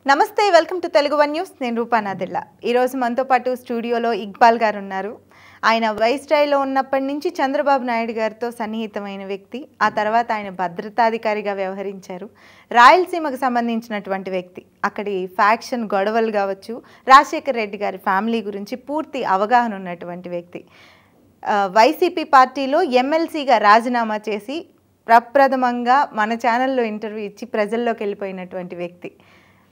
నమస్తే welcome to Telugu one news నేను రూపానాదిల్లా ఈ రోజు మనతో పాటు స్టూడియోలో ఇక్బాల్ గారు ఉన్నారు ఆయన వైస్రాయ్లో ఉన్నప్పటి నుంచి చంద్రబాబు నాయుడు గారితో సన్నిహితమైన వ్యక్తి ఆ తర్వాత ఆయన భద్రతాధికారిగా వ్యవహరించారు రాయలసీమకు సంబంధించినటువంటి వ్యక్తి అక్కడి ఫ్యాక్షన్ గొడవలు కావచ్చు రాజశేఖర్ రెడ్డి గారి ఫ్యామిలీ గురించి పూర్తి అవగాహన ఉన్నటువంటి వ్యక్తి వైసీపీ పార్టీలో ఎమ్మెల్సీగా రాజీనామా చేసి ప్రప్రథమంగా మన ఛానల్లో ఇంటర్వ్యూ ఇచ్చి ప్రజల్లోకి వెళ్ళిపోయినటువంటి వ్యక్తి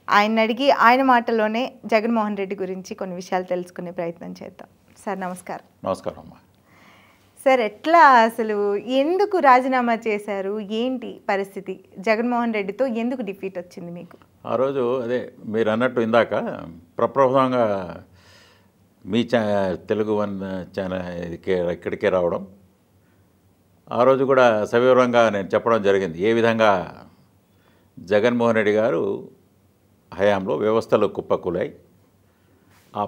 ఆయన అడిగి ఆయన మాటలోనే జగన్మోహన్ రెడ్డి గురించి కొన్ని విషయాలు తెలుసుకునే ప్రయత్నం చేద్దాం సార్ నమస్కారం నమస్కారం అమ్మా సార్ ఎట్లా అసలు ఎందుకు రాజీనామా చేశారు ఏంటి పరిస్థితి జగన్మోహన్ రెడ్డితో ఎందుకు డిఫీట్ వచ్చింది మీకు ఆ రోజు అదే మీరు అన్నట్టు ఇందాక ప్రప్రథమంగా మీ తెలుగు వన్ ఛానల్ ఇక్కడికే రావడం ఆ రోజు కూడా సవివరంగా నేను చెప్పడం జరిగింది ఏ విధంగా జగన్మోహన్ రెడ్డి గారు హయాంలో వ్యవస్థలు కుప్పకూలాయి ఆ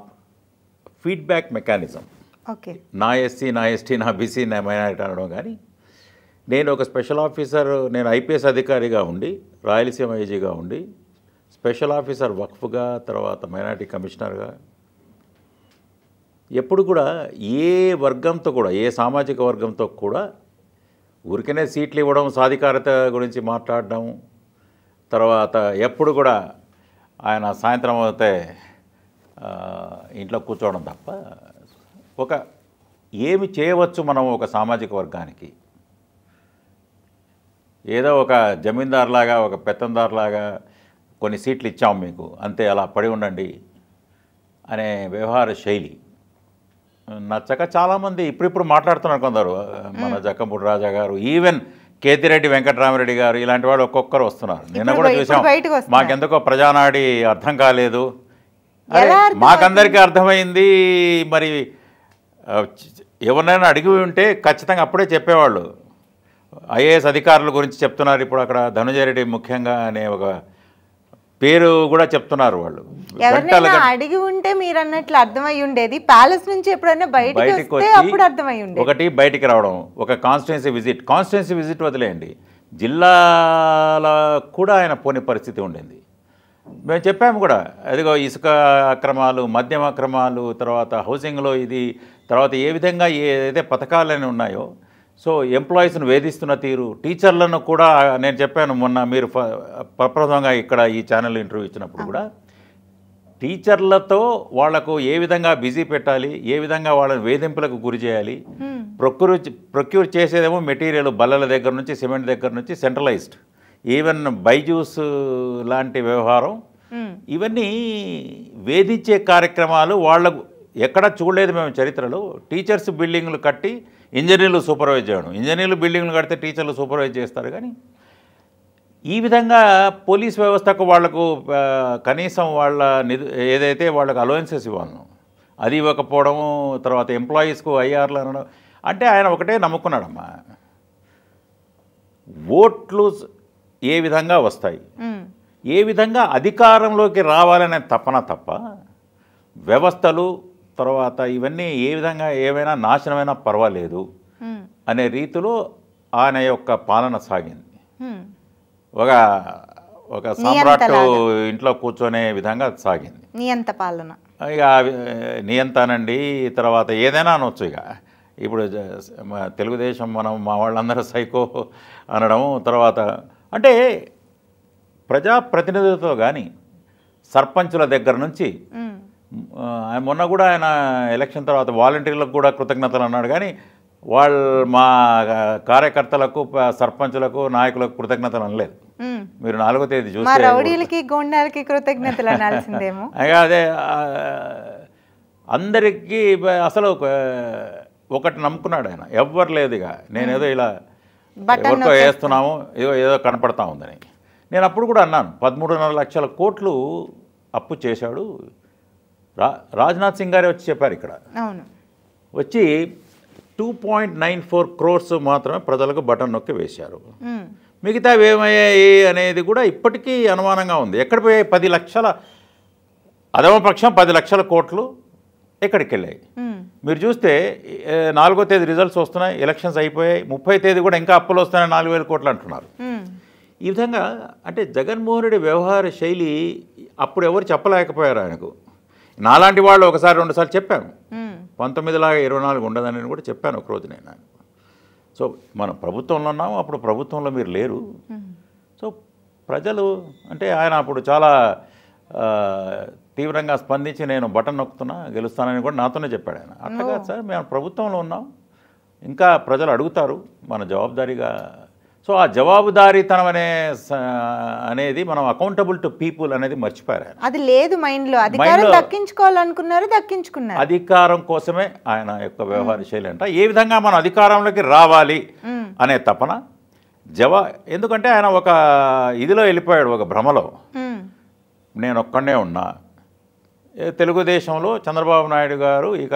ఫీడ్బ్యాక్ మెకానిజం ఓకే నా ఎస్సీ నా ఎస్టీ నా బీసీ నా మైనారిటీ అనడం కానీ నేను ఒక స్పెషల్ ఆఫీసర్ నేను ఐపీఎస్ అధికారిగా ఉండి రాయలసీమ ఐజీగా ఉండి స్పెషల్ ఆఫీసర్ వక్ఫ్గా తర్వాత మైనారిటీ కమిషనర్గా ఎప్పుడు కూడా ఏ వర్గంతో కూడా ఏ సామాజిక వర్గంతో కూడా ఊరికనే సీట్లు ఇవ్వడం సాధికారత గురించి మాట్లాడడం తర్వాత ఎప్పుడు కూడా ఆయన సాయంత్రం అయితే ఇంట్లో కూర్చోవడం తప్ప ఒక ఏమి చేయవచ్చు మనం ఒక సామాజిక వర్గానికి ఏదో ఒక జమీందారులాగా ఒక పెత్తందారులాగా కొన్ని సీట్లు ఇచ్చాము మీకు అంతే అలా పడి ఉండండి అనే వ్యవహార శైలి నచ్చక చాలామంది ఇప్పుడిప్పుడు మాట్లాడుతున్నారు కొందరు మన జక్కంపూడి రాజా గారు ఈవెన్ కేతిరెడ్డి వెంకటరామరెడ్డి గారు ఇలాంటి వాళ్ళు ఒక్కొక్కరు వస్తున్నారు నిన్న కూడా చూసాం మాకెందుకో ప్రజానాడి అర్థం కాలేదు మాకందరికీ అర్థమైంది మరి ఎవరినైనా అడిగి ఉంటే ఖచ్చితంగా అప్పుడే చెప్పేవాళ్ళు ఐఏఎస్ అధికారుల గురించి చెప్తున్నారు ఇప్పుడు అక్కడ ధనుంజయ రెడ్డి ముఖ్యంగా అనే ఒక పేరు కూడా చెప్తున్నారు వాళ్ళు అడిగి ఉంటే మీరు అన్నట్లు అర్థమై ఉండేది ప్యాలెస్ నుంచి ఎప్పుడైనా బయటకు వస్తే అప్పుడు అర్థమై ఉండేది ఒకటి బయటికి రావడం ఒక కాన్స్టిట్యున్సీ విజిట్ వదిలేయండి జిల్లాల కూడా ఆయన పోని పరిస్థితి ఉండింది మేము చెప్పాము కూడా అదిగో ఇసుక అక్రమాలు మద్యం అక్రమాలు తర్వాత హౌసింగ్లో ఇది తర్వాత ఏ విధంగా ఏదైతే పథకాలని ఉన్నాయో సో ఎంప్లాయీస్ను వేధిస్తున్న తీరు టీచర్లను కూడా నేను చెప్పాను మొన్న మీరు ప్రప్రథమంగా ఇక్కడ ఈ ఛానల్ ఇంటర్వ్యూ ఇచ్చినప్పుడు కూడా టీచర్లతో వాళ్లకు ఏ విధంగా బిజీ పెట్టాలి ఏ విధంగా వాళ్ళని వేధింపులకు గురి చేయాలి ప్రొక్యూర్ చేసేదేమో మెటీరియల్ బల్లల దగ్గర నుంచి సిమెంట్ దగ్గర నుంచి సెంట్రలైజ్డ్ ఈవెన్ బైజూస్ లాంటి వ్యవహారం ఇవన్నీ వేధించే కార్యక్రమాలు వాళ్ళకు ఎక్కడ చూడలేదు మేము చరిత్రలో టీచర్స్ బిల్డింగ్లు కట్టి ఇంజనీర్లు సూపర్వైజ్ చేయడం ఇంజనీర్లు బిల్డింగ్లు కడితే టీచర్లు సూపర్వైజ్ చేస్తారు కానీ ఈ విధంగా పోలీస్ వ్యవస్థకు వాళ్లకు కనీసం వాళ్ళ ఏదైతే వాళ్ళకు అలవెన్సెస్ ఇవ్వాలను అది ఇవ్వకపోవడము తర్వాత ఎంప్లాయీస్కు ఐఆర్లు అనడం అంటే ఆయన ఒకటే నమ్ముకున్నాడమ్మా ఓట్లు ఏ విధంగా వస్తాయి ఏ విధంగా అధికారంలోకి రావాలనే తపన తప్ప వ్యవస్థలు తర్వాత ఇవన్నీ ఏ విధంగా ఏమైనా నాశనమైనా పర్వాలేదు అనే రీతిలో ఆయన యొక్క పాలన సాగింది ఒక సామ్రాట్ ఇంట్లో కూర్చొనే విధంగా సాగింది నియంత పాలన ఇక నియంతనండి తర్వాత ఏదైనా అనొచ్చు ఇక ఇప్పుడు తెలుగుదేశం మా వాళ్ళందరూ సైకో అనడం తర్వాత అంటే ప్రజాప్రతినిధులతో కానీ సర్పంచుల దగ్గర నుంచి మొన్న కూడా ఆయన ఎలక్షన్ తర్వాత వాలంటీర్లకు కూడా కృతజ్ఞతలు అన్నాడు కానీ వాళ్ళు మా కార్యకర్తలకు సర్పంచులకు నాయకులకు కృతజ్ఞతలు అనలేదు మీరు 4వ తేదీ చూస్తే కృతజ్ఞతలు అనాల్సిందేమో అదే అందరికీ అసలు ఒకటి నమ్ముకున్నాడు ఆయన ఎవ్వరు లేదు ఇక నేనేదో ఇలా ఎవరితో వేస్తున్నాము ఏదో కనపడతా ఉందని నేను అప్పుడు కూడా అన్నాను 13.5 లక్షల కోట్లు అప్పు చేశాడు రాజ్నాథ్ సింగ్ గారే వచ్చి చెప్పారు ఇక్కడ వచ్చి 2.94 crores మాత్రమే ప్రజలకు బటన్ నొక్కి వేశారు మిగతా ఏమయ్యాయి అనేది కూడా ఇప్పటికీ అనుమానంగా ఉంది ఎక్కడ పోయాయి 10 లక్షల అధమపక్షం 10 లక్షల కోట్లు ఎక్కడికి వెళ్ళాయి మీరు చూస్తే 4వ తేదీ రిజల్ట్స్ వస్తున్నాయి ఎలక్షన్స్ అయిపోయాయి 30వ తేదీ కూడా ఇంకా అప్పులు వస్తున్నాయి 4,000 కోట్లు అంటున్నారు ఈ విధంగా అంటే జగన్మోహన్ రెడ్డి వ్యవహార శైలి అప్పుడు ఎవరు చెప్పలేకపోయారు ఆయనకు. నాలాంటి వాళ్ళు ఒకసారి రెండుసార్లు చెప్పాను, 1924 ఉండదని కూడా చెప్పాను ఒకరోజు నేను. సో మనం ప్రభుత్వంలో ఉన్నాము, అప్పుడు ప్రభుత్వంలో మీరు లేరు. సో ప్రజలు అంటే ఆయన అప్పుడు చాలా తీవ్రంగా స్పందించి నేను బటన్ నొక్కుతున్నా గెలుస్తానని కూడా నాతోనే చెప్పాడు ఆయన. అట్లా కాదు సార్, మేము ప్రభుత్వంలో ఉన్నాం, ఇంకా ప్రజలు అడుగుతారు, మన జవాబుదారీగా. సో ఆ జవాబుదారీతనం అనేది మనం అకౌంటబుల్ టు పీపుల్ అనేది మర్చిపోయారు ఆయన. అది లేదు మైండ్లో. అధికారం దక్కించుకోవాలనుకున్నారు, దక్కించుకున్నారు. అధికారం కోసమే ఆయన యొక్క వ్యవహార శైలి అంట. ఏ విధంగా మనం అధికారంలోకి రావాలి అనే తపన ఎందుకంటే ఆయన ఒక ఇదిలో వెళ్ళిపోయాడు, ఒక భ్రమలో. నేను ఒక్కడే ఉన్నా, తెలుగుదేశంలో చంద్రబాబు నాయుడు గారు ఇక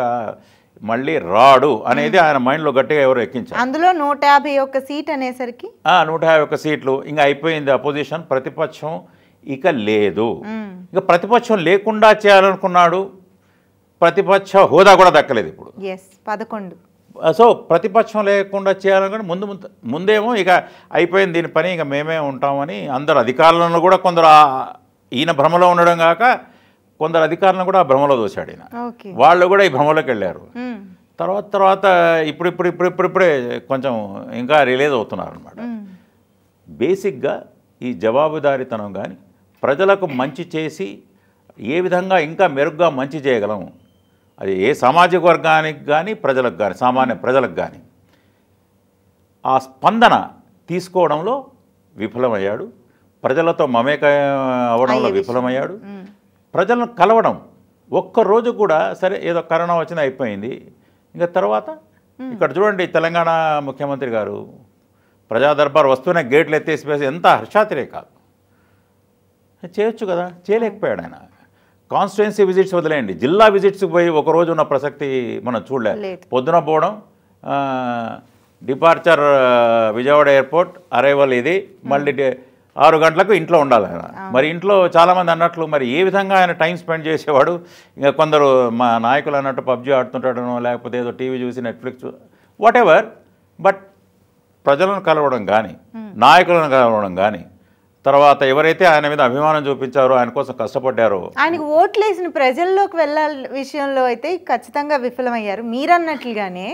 మళ్ళీ రాడు అనేది ఆయన మైండ్లో గట్టిగా ఎవరు ఎక్కించారు. అందులో 151 సీట్ అనేసరికి 151 సీట్లు ఇంకా అయిపోయింది. అపోజిషన్, ప్రతిపక్షం ఇక లేదు. ఇక ప్రతిపక్షం లేకుండా చేయాలనుకున్నాడు, ప్రతిపక్ష హోదా కూడా దక్కలేదు ఇప్పుడు. 11. సో ప్రతిపక్షం లేకుండా చేయాలనుకుంటే ముందేమో ఇక అయిపోయింది దీని పని, ఇక మేమే ఉంటామని అందరు అధికారులను కూడా కొందరు ఈయన భ్రమలో ఉండడం కాక కొందరు అధికారులను కూడా ఆ భ్రమలో దోశాడు ఈయన. వాళ్ళు కూడా ఈ భ్రమలోకి వెళ్ళారు. తర్వాత ఇప్పుడే కొంచెం ఇంకా రిలీజ్ అవుతున్నారు అనమాట. బేసిక్గా ఈ జవాబుదారీతనం కానీ, ప్రజలకు మంచి చేసి ఏ విధంగా ఇంకా మెరుగ్గా మంచి చేయగలం, అది ఏ సామాజిక వర్గానికి కానీ ప్రజలకు కానీ సామాన్య ప్రజలకు కానీ ఆ స్పందన తీసుకోవడంలో విఫలమయ్యాడు. ప్రజలతో మమేక అవ్వడంలో విఫలమయ్యాడు. ప్రజలను కలవడం ఒక్కరోజు కూడా సరే ఏదో కరోనా వచ్చింది అయిపోయింది. ఇంకా తర్వాత ఇక్కడ చూడండి, తెలంగాణ ముఖ్యమంత్రి గారు ప్రజా దర్బార్ వస్తూనే గేట్లు ఎత్తేసిపోయి ఎంత హర్షాతిరేకాలు చేయొచ్చు కదా, చేయలేకపోయాడు ఆయన. కాన్స్టిట్యుయెన్సీ విజిట్స్ వదిలేయండి, జిల్లా విజిట్స్కి పోయి ఒకరోజు ఉన్న ప్రసక్తి మనం చూడలేదు. పొద్దున పోవడం, డిపార్చర్ విజయవాడ ఎయిర్పోర్ట్, అరైవల్ ఇది, మళ్ళీ 6 గంటలకు ఇంట్లో ఉండాలి ఆయన. మరి ఇంట్లో చాలామంది అన్నట్లు మరి ఏ విధంగా ఆయన టైం స్పెండ్ చేసేవాడు. ఇంకా కొందరు మా నాయకులు అన్నట్టు పబ్జీ ఆడుతుంటాడనో, లేకపోతే ఏదో టీవీ చూసి నెట్ఫ్లిక్స్ వాట్ ఎవర్, బట్ ప్రజలను కలవడం కానీ, నాయకులను కలవడం కానీ, తర్వాత ఎవరైతే ఆయన మీద అభిమానం చూపించారో, ఆయన కోసం కష్టపడ్డారో, ఆయనకు ఓట్లేసిన ప్రజల్లోకి వెళ్ళాలి విషయంలో అయితే ఖచ్చితంగా విఫలమయ్యారు మీరన్నట్లుగానే.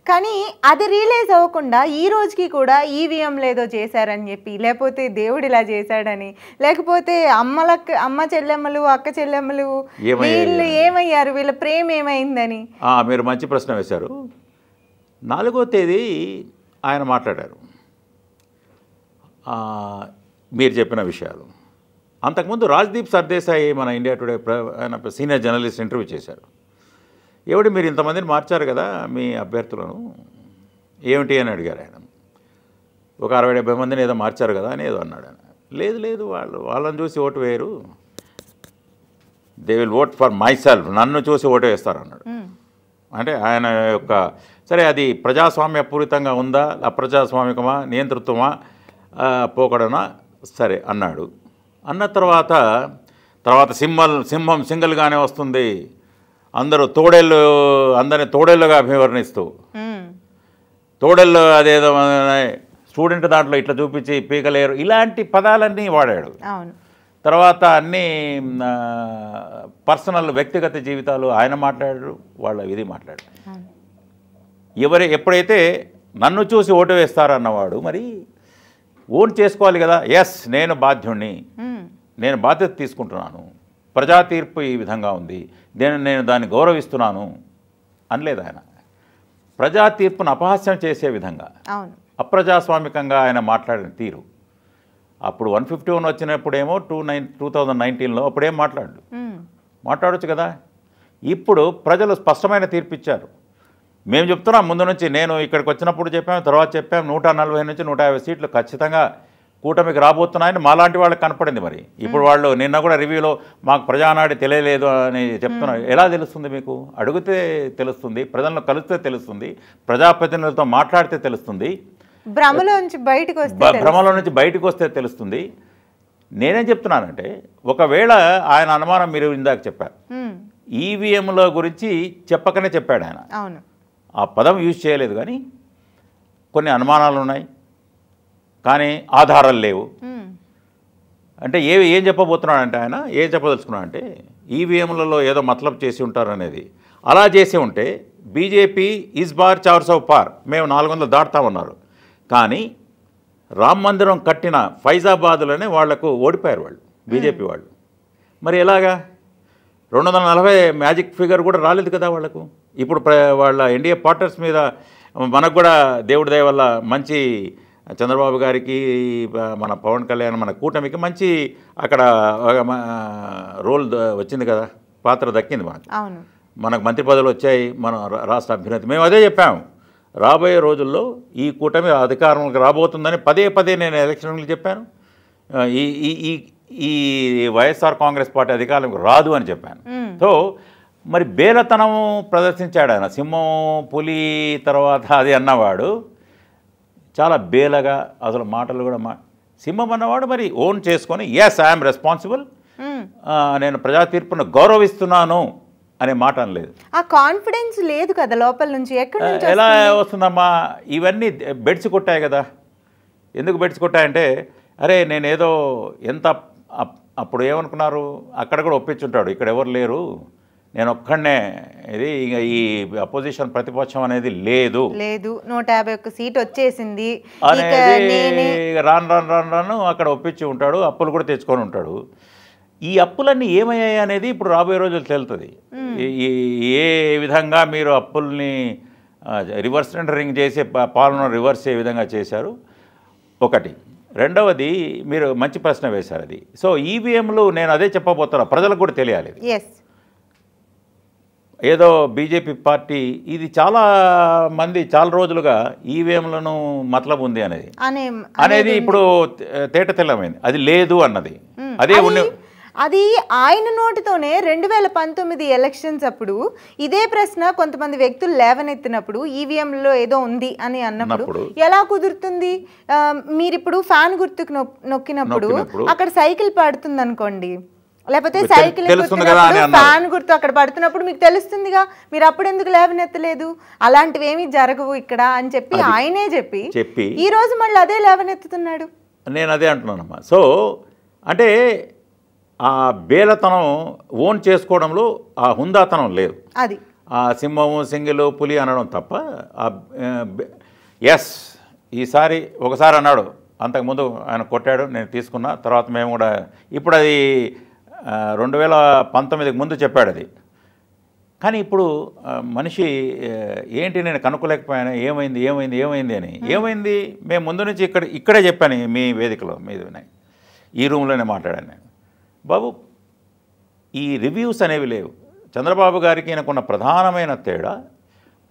కానీ అది రియలైజ్ అవ్వకుండా ఈ రోజుకి కూడా ఈవీఎంలు ఏదో చేశారని చెప్పి, లేకపోతే దేవుడు ఇలా చేశాడని, లేకపోతే అమ్మ చెల్లెమ్మలు అక్క చెల్లెమ్మలు వీళ్ళు ఏమయ్యారు, వీళ్ళ ప్రేమ ఏమైందని. మీరు మంచి ప్రశ్న వేశారు. 4వ తేదీ ఆయన మాట్లాడారు మీరు చెప్పిన విషయాలు. అంతకుముందు రాజ్దీప్ సర్దేశాయి మన ఇండియా టుడే ఆయన సీనియర్ జర్నలిస్ట్ ఇంటర్వ్యూ చేశారు. ఏమిటి మీరు ఇంతమందిని మార్చారు కదా మీ అభ్యర్థులను, ఏమిటి అని అడిగారు ఆయన. ఒక 60-70 మందిని ఏదో మార్చారు కదా అని ఏదో అన్నాడు ఆయన. లేదు వాళ్ళని చూసి ఓటు వేయరు, they will vote for my self, నన్ను చూసి ఓటు వేస్తారు అన్నాడు. అంటే ఆయన యొక్క సరే అది ప్రజాస్వామ్యపూరితంగా ఉందా, అప్రజాస్వామికమా, నియంతృత్వమా, పోకడనా, సరే అన్నాడు. అన్న తర్వాత సింహం సింగిల్గానే వస్తుంది, అందరిని తోడేళ్ళుగా అభివర్ణిస్తూ, తోడేళ్ళు అదేదో స్టూడెంట్ దాంట్లో ఇట్లా చూపించి పీకలేరు, ఇలాంటి పదాలన్నీ వాడాడు. తర్వాత అన్నీ పర్సనల్ వ్యక్తిగత జీవితాలు ఆయన మాట్లాడారు, వాళ్ళ ఇది మాట్లాడారు. ఎప్పుడైతే నన్ను చూసి ఓటు వేస్తారన్నవాడు మరి ఓన్ చేసుకోవాలి కదా. ఎస్, నేను బాధ్యుణ్ణి, నేను బాధ్యత తీసుకుంటున్నాను, ప్రజా తీర్పు ఈ విధంగా ఉంది, నేను దాన్ని గౌరవిస్తున్నాను అనలేదు ఆయన. ప్రజా తీర్పును అపహాస్యం చేసే విధంగా, అప్రజాస్వామికంగా ఆయన మాట్లాడిన తీరు. అప్పుడు 151 వచ్చినప్పుడేమో 2019లో అప్పుడేం మాట్లాడొచ్చు కదా. ఇప్పుడు ప్రజలు స్పష్టమైన తీర్పు ఇచ్చారు. మేము చెప్తున్నాం ముందు నుంచి, నేను ఇక్కడికి వచ్చినప్పుడు చెప్పాము, తర్వాత చెప్పాము, 140 నుంచి 150 సీట్లు ఖచ్చితంగా కూటమికి రాబోతున్నాయని మాలాంటి వాళ్ళకి కనపడింది. మరి ఇప్పుడు వాళ్ళు నిన్న కూడా రివ్యూలో మాకు ప్రజానాడి తెలియలేదు అని చెప్తున్నారు. ఎలా తెలుస్తుంది మీకు? అడిగితే తెలుస్తుంది, ప్రజలను కలిస్తే తెలుస్తుంది, ప్రజాప్రతినిధులతో మాట్లాడితే తెలుస్తుంది, భ్రమలో నుంచి బయటకు వస్తే తెలుస్తుంది. నేనేం చెప్తున్నానంటే, ఒకవేళ ఆయన అనుమానం మీరు ఇందాక చెప్పారు, ఈవీఎంల గురించి చెప్పకనే చెప్పాడు ఆయన. ఆ పదం యూజ్ చేయలేదు, కానీ కొన్ని అనుమానాలు ఉన్నాయి, కానీ ఆధారాలు లేవు. అంటే ఏం చెప్పబోతున్నాడంటే ఆయన ఏం చెప్పదలుచుకున్నాడంటే ఈవీఎంలలో ఏదో మతలబ్ చేసి ఉంటారనేది. అలా చేసి ఉంటే బీజేపీ ఈజ్ బార్ 400 పార్, మేము 400 దాటుతామన్నారు. కానీ రామ్ మందిరం కట్టిన ఫైజాబాద్లోనే వాళ్లకు ఓడిపోయారు వాళ్ళు, బీజేపీ వాళ్ళు. మరి ఎలాగా 240 మ్యాజిక్ ఫిగర్ కూడా రాలేదు కదా వాళ్లకు. ఇప్పుడు వాళ్ళ ఎన్డీఏ పార్ట్నర్స్ మీద మనకు కూడా దేవుడి దయ వల్ల మంచి చంద్రబాబు గారికి, మన పవన్ కళ్యాణ్, మన కూటమికి మంచి అక్కడ రోల్ వచ్చింది కదా, పాత్ర దక్కింది మనకు. మనకు మంత్రి పదవులు వచ్చాయి, మన రాష్ట్ర అభ్యున్నతి. మేము అదే చెప్పాము, రాబోయే రోజుల్లో ఈ కూటమి అధికారంలోకి రాబోతుందని పదే పదే నేను ఎలక్షన్లు చెప్పాను. ఈ వైఎస్ఆర్ కాంగ్రెస్ పార్టీ అధికారంలోకి రాదు అని చెప్పాను. సో మరి బేలతనం ప్రదర్శించాడు ఆయన. సింహం పులి తర్వాత అది అన్నవాడు చాలా బేలగా, అసలు మాటలు కూడా సింహం అన్నవాడు మరి ఓన్ చేసుకొని ఎస్ ఐఎమ్ రెస్పాన్సిబుల్, నేను ప్రజా తీర్పును గౌరవిస్తున్నాను అనే మాట అనలేదు. ఆ కాన్ఫిడెన్స్ లేదు కదా లోపల నుంచి. ఎలా వస్తుందమ్మా? ఇవన్నీ బెడ్స్ కొట్టాయి కదా. ఎందుకు బెడ్స్ కొట్టాయంటే, అరే నేనేదో ఎంత అప్పుడు ఏమనుకున్నారు, అక్కడ కూడా ఒప్పించుంటాడు, ఇక్కడ ఎవరు లేరు, నేను ఒక్కడనే, ఇది ఇక ఈ అపోజిషన్ ప్రతిపక్షం అనేది లేదు, 151 సీట్ వచ్చేసింది అనేది రాను అక్కడ ఒప్పించి ఉంటాడు. అప్పులు కూడా తెచ్చుకొని ఉంటాడు. ఈ అప్పులన్నీ ఏమయ్యాయి అనేది ఇప్పుడు రాబోయే రోజులు తెలుస్తుంది. ఏ విధంగా మీరు అప్పుల్ని రివర్స్ టెండరింగ్ చేసే పాలన రివర్స్ ఏ విధంగా చేశారు ఒకటి. రెండవది మీరు మంచి ప్రశ్న వేశారు అది. సో ఈవీఎంలు నేను అదే చెప్పబోతున్నా, ప్రజలకు కూడా తెలియాలి. ఏదో బీజేపీ పార్టీ ఇది చాలా మంది చాలా రోజులుగా ఈవీఎంలను మతలబు ఉంది అనేది ఇప్పుడు తేట తెల్లమైంది. అది లేదు అన్నది అదే అది ఆయన నోటితోనే 2019 ఎలక్షన్స్ అప్పుడు ఇదే ప్రశ్న కొంతమంది వ్యక్తులు లేవనెత్తినప్పుడు ఈవీఎంలో ఏదో ఉంది అని అన్నప్పుడు ఎలా కుదురుతుంది? మీరిప్పుడు ఫ్యాన్ గుర్తుకు నొక్కినప్పుడు అక్కడ సైకిల్ పడుతుంది అనుకోండి, లేకపోతే సైకిల్ ఫ్యాన్ గుర్తు అక్కడ పడుతున్నప్పుడు మీకు తెలుస్తుందిగా, మీరు అప్పుడు ఎందుకు లేవనెత్తలేదు? అలాంటివి ఏమీ జరగవు ఇక్కడ అని చెప్పి ఆయనే చెప్పి ఈ రోజు మళ్ళీ అదే లేవనెత్తుతున్నాడు. నేను అదే అంటున్నానమ్మా. సో అంటే ఆ బేలతనం ఓన్ చేసుకోవడంలో ఆ హుందాతనం లేదు. అది ఆ సింహము సింగిల్ పులి అనడం తప్ప ఎస్ ఈసారి ఒకసారి అన్నాడు, అంతకుముందు ఆయన కొట్టాడు, నేను తీసుకున్నా, తర్వాత మేము కూడా ఇప్పుడు అది 2019కి ముందు చెప్పాడు అది. కానీ ఇప్పుడు మనిషి ఏంటి నేను కనుక్కోలేకపోయాను, ఏమైంది అని. ఏమైంది మేము ముందు నుంచి ఇక్కడే చెప్పాను, మీ వేదికలో మీద ఈ రూమ్లోనే మాట్లాడాను నేను. బాబు ఈ రివ్యూస్ అనేవి లేవు. చంద్రబాబు గారికి ఈయనకున్న ప్రధానమైన తేడా,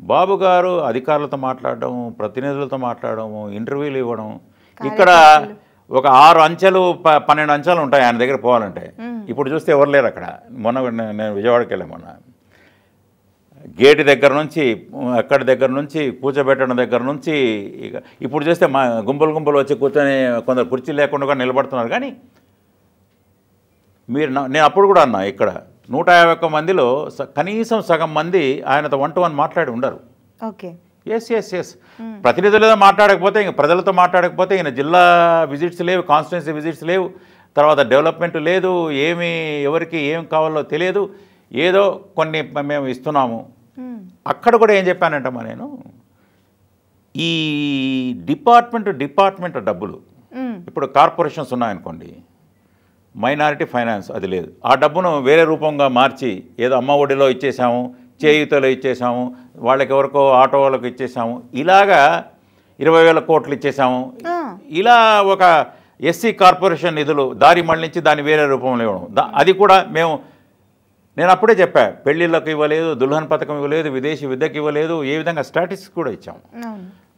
బాబు గారు అధికారులతో మాట్లాడడం, ప్రతినిధులతో మాట్లాడడం, ఇంటర్వ్యూలు ఇవ్వడం. ఇక్కడ ఒక 6 అంచెలు 12 అంచెలు ఉంటాయి ఆయన దగ్గర పోవాలంటే. ఇప్పుడు చూస్తే ఎవరు లేరు అక్కడ. నేను విజయవాడకి వెళ్ళాను మొన్న. గేటు దగ్గర నుంచి అక్కడి దగ్గర నుంచి కూర్చోబెట్టడం దగ్గర నుంచి ఇక ఇప్పుడు చూస్తే మా గుంపులు వచ్చి కూర్చొని కొందరు కుర్చీ లేకుండా కూడా నిలబడుతున్నారు. కానీ నేను అప్పుడు కూడా అన్నా, ఇక్కడ 151 మందిలో కనీసం సగం మంది ఆయనతో 1-to-1 మాట్లాడి ఉండరు. ఎస్ ప్రతినిధులతో మాట్లాడకపోతే, ఇంక ప్రజలతో మాట్లాడకపోతే, ఈయన జిల్లా విజిట్స్ లేవు, కాన్స్టిట్యున్సీ విజిట్స్ లేవు, తర్వాత డెవలప్మెంట్ లేదు, ఎవరికి ఏం కావాలో తెలియదు, ఏదో కొన్ని మేము ఇస్తున్నాము. అక్కడ కూడా ఏం చెప్పానంటమ్మా నేను, ఈ డిపార్ట్మెంట్ డబ్బులు ఇప్పుడు కార్పొరేషన్స్ ఉన్నాయనుకోండి, మైనారిటీ ఫైనాన్స్ అది లేదు, ఆ డబ్బును వేరే రూపంగా మార్చి ఏదో అమ్మ ఒడిలో ఇచ్చేసాము, చేయూతలో ఇచ్చేసాము, వాళ్ళకి ఎవరికో ఆటో వాళ్ళకి ఇచ్చేసాము, ఇలాగా 20,000 కోట్లు ఇచ్చేసాము. ఇలా ఒక ఎస్సీ కార్పొరేషన్ నిధులు దారి మళ్ళించి దాన్ని వేరే రూపంలో ఇవ్వడం. అది కూడా నేను అప్పుడే చెప్పా, పెళ్ళిళ్ళకు ఇవ్వలేదు, దుల్హన్ పథకం ఇవ్వలేదు, విదేశీ విద్యకు ఇవ్వలేదు, ఏ విధంగా స్టాటిస్టిక్స్ కూడా ఇచ్చాము.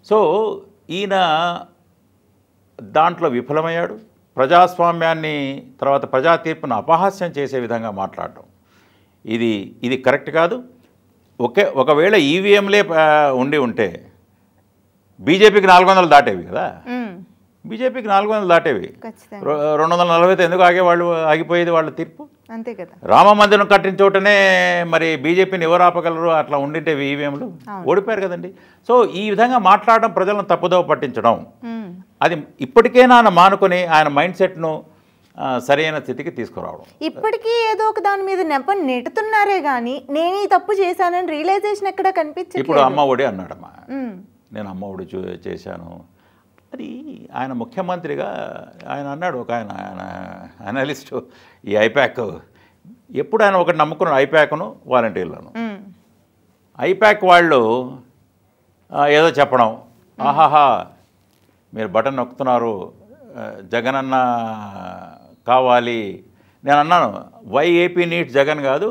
సో ఈయన దాంట్లో విఫలమయ్యాడు. ప్రజాస్వామ్యాన్ని తర్వాత ప్రజా తీర్పును అపహాస్యం చేసే విధంగా మాట్లాడటం ఇది కరెక్ట్ కాదు. ఒకవేళ ఈవీఎంలే ఉంటే బీజేపీకి 400 దాటేవి కదా, బీజేపీకి 400 దాటేవి. 240 ఎందుకు ఆగిపోయేది వాళ్ళ తీర్పు? అంతే కదా. రామ మందిరం కట్టిన చోటనే మరి బీజేపీని ఎవరు ఆపగలరు? అట్లా ఉండింటే ఈవీఎంలు ఓడిపోయారు కదండి. సో ఈ విధంగా మాట్లాడడం, ప్రజలను తప్పుదోవ పట్టించడం, అది ఇప్పటికైనా ఆయన మానుకొని ఆయన మైండ్ సెట్ను సరైన స్థితికి తీసుకురావడం. ఇప్పటికీ ఏదో ఒక దాని మీద నెపం నెట్టుతున్నారే కానీ నేను ఈ తప్పు చేశానని రియలైజేషన్ ఎక్కడ కనిపించట్లేదు. ఇప్పుడు అమ్మ ఒడి అన్నాడమ్మా, నేను అమ్మ ఒడి చేశాను. అది ఆయన ముఖ్యమంత్రిగా ఆయన అన్నాడు, ఒక ఆయన అనలిస్టు, ఈ ఐప్యాక్ ఎప్పుడు ఆయన ఒకటి నమ్ముకున్నాడు, ఐప్యాక్ను వాలంటీర్లను. ఐప్యాక్ వాళ్ళు ఏదో చెప్పడం, ఆహాహా మీరు బటన్ నొక్కుతున్నారు, జగనన్న కావాలి. నేను అన్నాను, వై ఏపీ నీట్ జగన్ కాదు,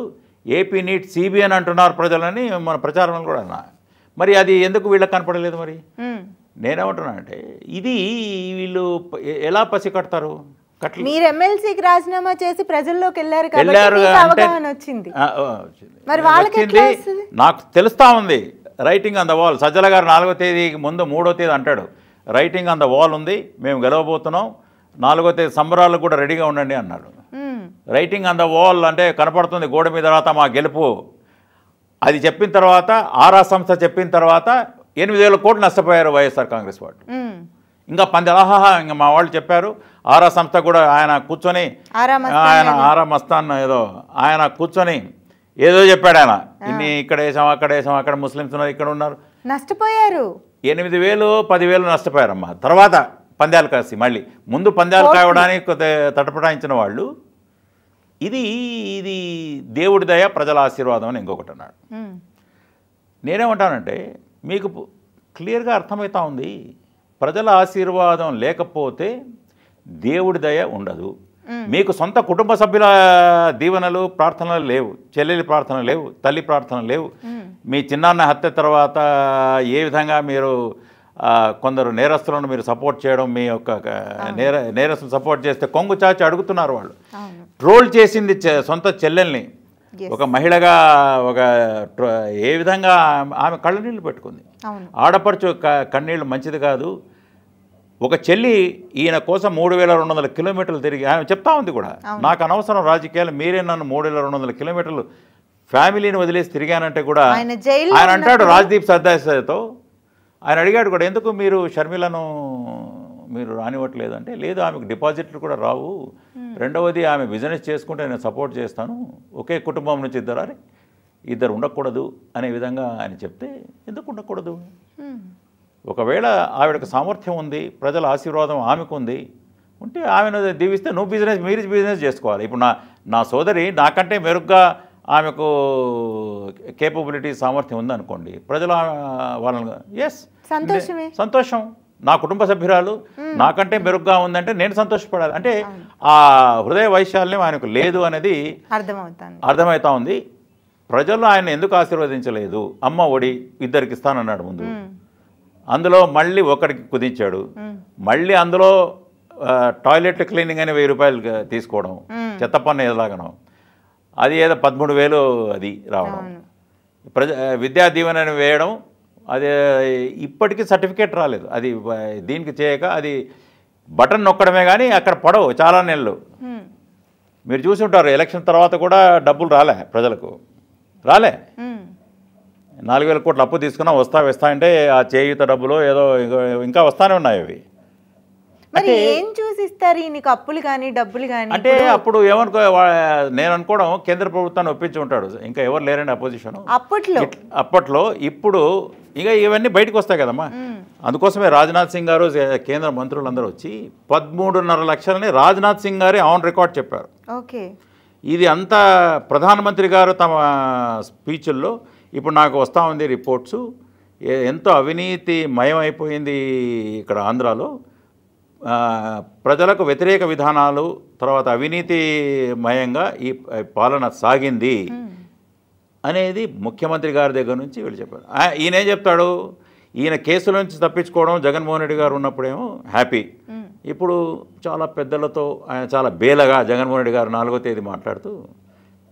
ఏపీ నీట్ సిబిఎన్ అంటున్నారు ప్రజలని మన ప్రచారంలో కూడా అన్నా. మరి అది ఎందుకు వీళ్ళకి కనపడలేదు? మరి నేనేమంటున్నానంటే ఇది వీళ్ళు ఎలా పసికడతారు? మీరు ఎమ్మెల్సీకి రాజీనామా చేసి ప్రజల్లోకి వెళ్ళారు వచ్చింది. మరి వాళ్ళకి నాకు తెలుస్తా ఉంది, writing on the wall. Sajjala గారు 4వ తేదీకి ముందు 3వ తేదీ అంటాడు, రైటింగ్ ఆన్ ద వాల్ ఉంది, మేము గెలవబోతున్నాం, 4వ తేదీ సంబరాలకు కూడా రెడీగా ఉండండి అన్నాడు. రైటింగ్ ఆన్ ద వాల్ అంటే కనపడుతుంది గోడ మీద, తర్వాత మా గెలుపు. అది చెప్పిన తర్వాత ఆరా సంస్థ చెప్పిన తర్వాత 8,000 కోట్లు నష్టపోయారు వైఎస్ఆర్ కాంగ్రెస్ వాళ్ళు. ఇంకా ఇంకా మా వాళ్ళు చెప్పారు, ఆరా సంస్థ కూడా ఆయన కూర్చొని, ఆయన ఆరా మస్తాన్ ఏదో ఆయన కూర్చొని ఏదో చెప్పాడు. ఆయన ఇన్ని ఇక్కడ వేసాం, అక్కడ వేసాం, అక్కడ ముస్లిమ్స్ ఉన్నారు, ఇక్కడ ఉన్నారు, నష్టపోయారు. 8,000 10,000 నష్టపోయారమ్మా. తర్వాత పందాలు కాసి మళ్ళీ ముందు పందాలు కావడానికి తటపటాయించిన వాళ్ళు. ఇది దేవుడి దయ, ప్రజల ఆశీర్వాదం అని ఇంకొకటి అన్నాడు. నేనేమంటానంటే మీకు క్లియర్గా అర్థమవుతా ఉంది, ప్రజల ఆశీర్వాదం లేకపోతే దేవుడి దయ ఉండదు. మీకు సొంత కుటుంబ సభ్యుల దీవెనలు, ప్రార్థనలు లేవు, చెల్లెలి ప్రార్థనలు లేవు, తల్లి ప్రార్థనలు లేవు. మీ చిన్నాన్న హత్య తర్వాత ఏ విధంగా మీరు కొందరు నేరస్తులను మీరు సపోర్ట్ చేయడం, మీ యొక్క నేరస్తులు సపోర్ట్ చేస్తే కొంగు చాచి అడుగుతున్నారు వాళ్ళు. ట్రోల్ చేసింది సొంత చెల్లెల్ని ఒక మహిళగా, ఒక ఏ విధంగా ఆమె కళ్ళనీళ్ళు పెట్టుకుంది. ఆడపడుచు కన్నీళ్ళు మంచిది కాదు. ఒక చెల్లి ఈయన కోసం 3,200 కిలోమీటర్లు తిరిగి ఆమె చెప్తా ఉంది కూడా, నాకు అనవసరం రాజకీయాలు, మీరే నన్ను 3,200 కిలోమీటర్లు ఫ్యామిలీని వదిలేసి తిరిగానంటే కూడా ఆయన అంటాడు రాజ్దీప్ సర్దార్తో. ఆయన అడిగాడు కూడా, ఎందుకు మీరు షర్మిలను మీరు రానివ్వట్లేదు అంటే, లేదు ఆమెకు డిపాజిట్లు కూడా రావు, రెండవది ఆమె బిజినెస్ చేసుకుంటే నేను సపోర్ట్ చేస్తాను, ఒకే కుటుంబం నుంచి ఇద్దరు ఉండకూడదు అనే విధంగా ఆయన చెప్తే, ఎందుకు ఉండకూడదు? ఒకవేళ ఆవిడకు సామర్థ్యం ఉంది, ప్రజల ఆశీర్వాదం ఆమెకు ఉంది, ఉంటే ఆమెను దీవిస్తే మీరు బిజినెస్ చేసుకోవాలి. ఇప్పుడు నా సోదరి నాకంటే మెరుగ్గా ఆమెకు కేపబిలిటీ, సామర్థ్యం ఉందనుకోండి, ప్రజలు వాళ్ళని సంతోషం. నా కుటుంబ సభ్యురాలు నాకంటే మెరుగ్గా ఉందంటే నేను సంతోషపడాలి. అంటే ఆ హృదయ వైశాల్యం ఆయనకు లేదు అనేది అర్థమవుతా ఉంది. ప్రజలు ఆయన ఎందుకు ఆశీర్వదించలేదు? అమ్మ ఒడి ఇద్దరికి ఇస్తానన్నాడు ముందు, అందులో మళ్ళీ ఒకరికి కుదించాడు, మళ్ళీ అందులో టాయిలెట్ క్లీనింగ్ అని 1000 రూపాయలు తీసుకోవడం, చెత్త పన్ను ఎలాగనో అది ఏదో 13,000 అది రావడం, విద్యా దీవెనని వేయడం, అది ఇప్పటికీ సర్టిఫికేట్ రాలేదు. అది దీనికి చేయక అది బటన్ నొక్కడమే కానీ అక్కడ పడవు చాలా నెలలు. మీరు చూసి ఉంటారు, ఎలక్షన్ తర్వాత కూడా డబ్బులు ప్రజలకు రాలే. 4,000 కోట్లు అప్పు తీసుకున్నా వస్తా అంటే ఆ చేయూత డబ్బులు ఏదో ఇంకా వస్తానే ఉన్నాయి. అవి మరి ఏం చూసిస్తారు నీకు అప్పులు కానీ డబ్బులు కానీ? అంటే అప్పుడు నేను అనుకోవడం కేంద్ర ప్రభుత్వాన్ని ఒప్పించి ఉంటాడు, ఇంకా ఎవరు లేరండి అపోజిషన్ అప్పట్లో. ఇప్పుడు ఇక ఇవన్నీ బయటకు వస్తాయి కదమ్మా. అందుకోసమే రాజ్నాథ్ సింగ్ గారు, కేంద్ర మంత్రులందరూ వచ్చి 13.5 లక్షలని రాజ్నాథ్ సింగ్ గారే ఆన్ రికార్డ్ చెప్పారు. ఇది అంతా ప్రధానమంత్రి గారు తమ స్పీచ్ల్లో ఇప్పుడు నాకు వస్తూ ఉంది రిపోర్ట్సు, ఎంతో అవినీతి మయమైపోయింది ఇక్కడ ఆంధ్రాలో, ప్రజలకు వ్యతిరేక విధానాలు, తర్వాత అవినీతిమయంగా ఈ పాలన సాగింది అనేది ముఖ్యమంత్రి గారి దగ్గర నుంచి వీళ్ళు చెప్పారు. ఈయనేం చెప్తాడు, ఈయన కేసుల నుంచి తప్పించుకోవడం జగన్మోహన్ రెడ్డి గారు ఉన్నప్పుడేమో హ్యాపీ, ఇప్పుడు చాలా పెద్దలతో ఆయన చాలా బేలగా జగన్మోహన్ రెడ్డి గారు 4వ తేదీ మాట్లాడుతూ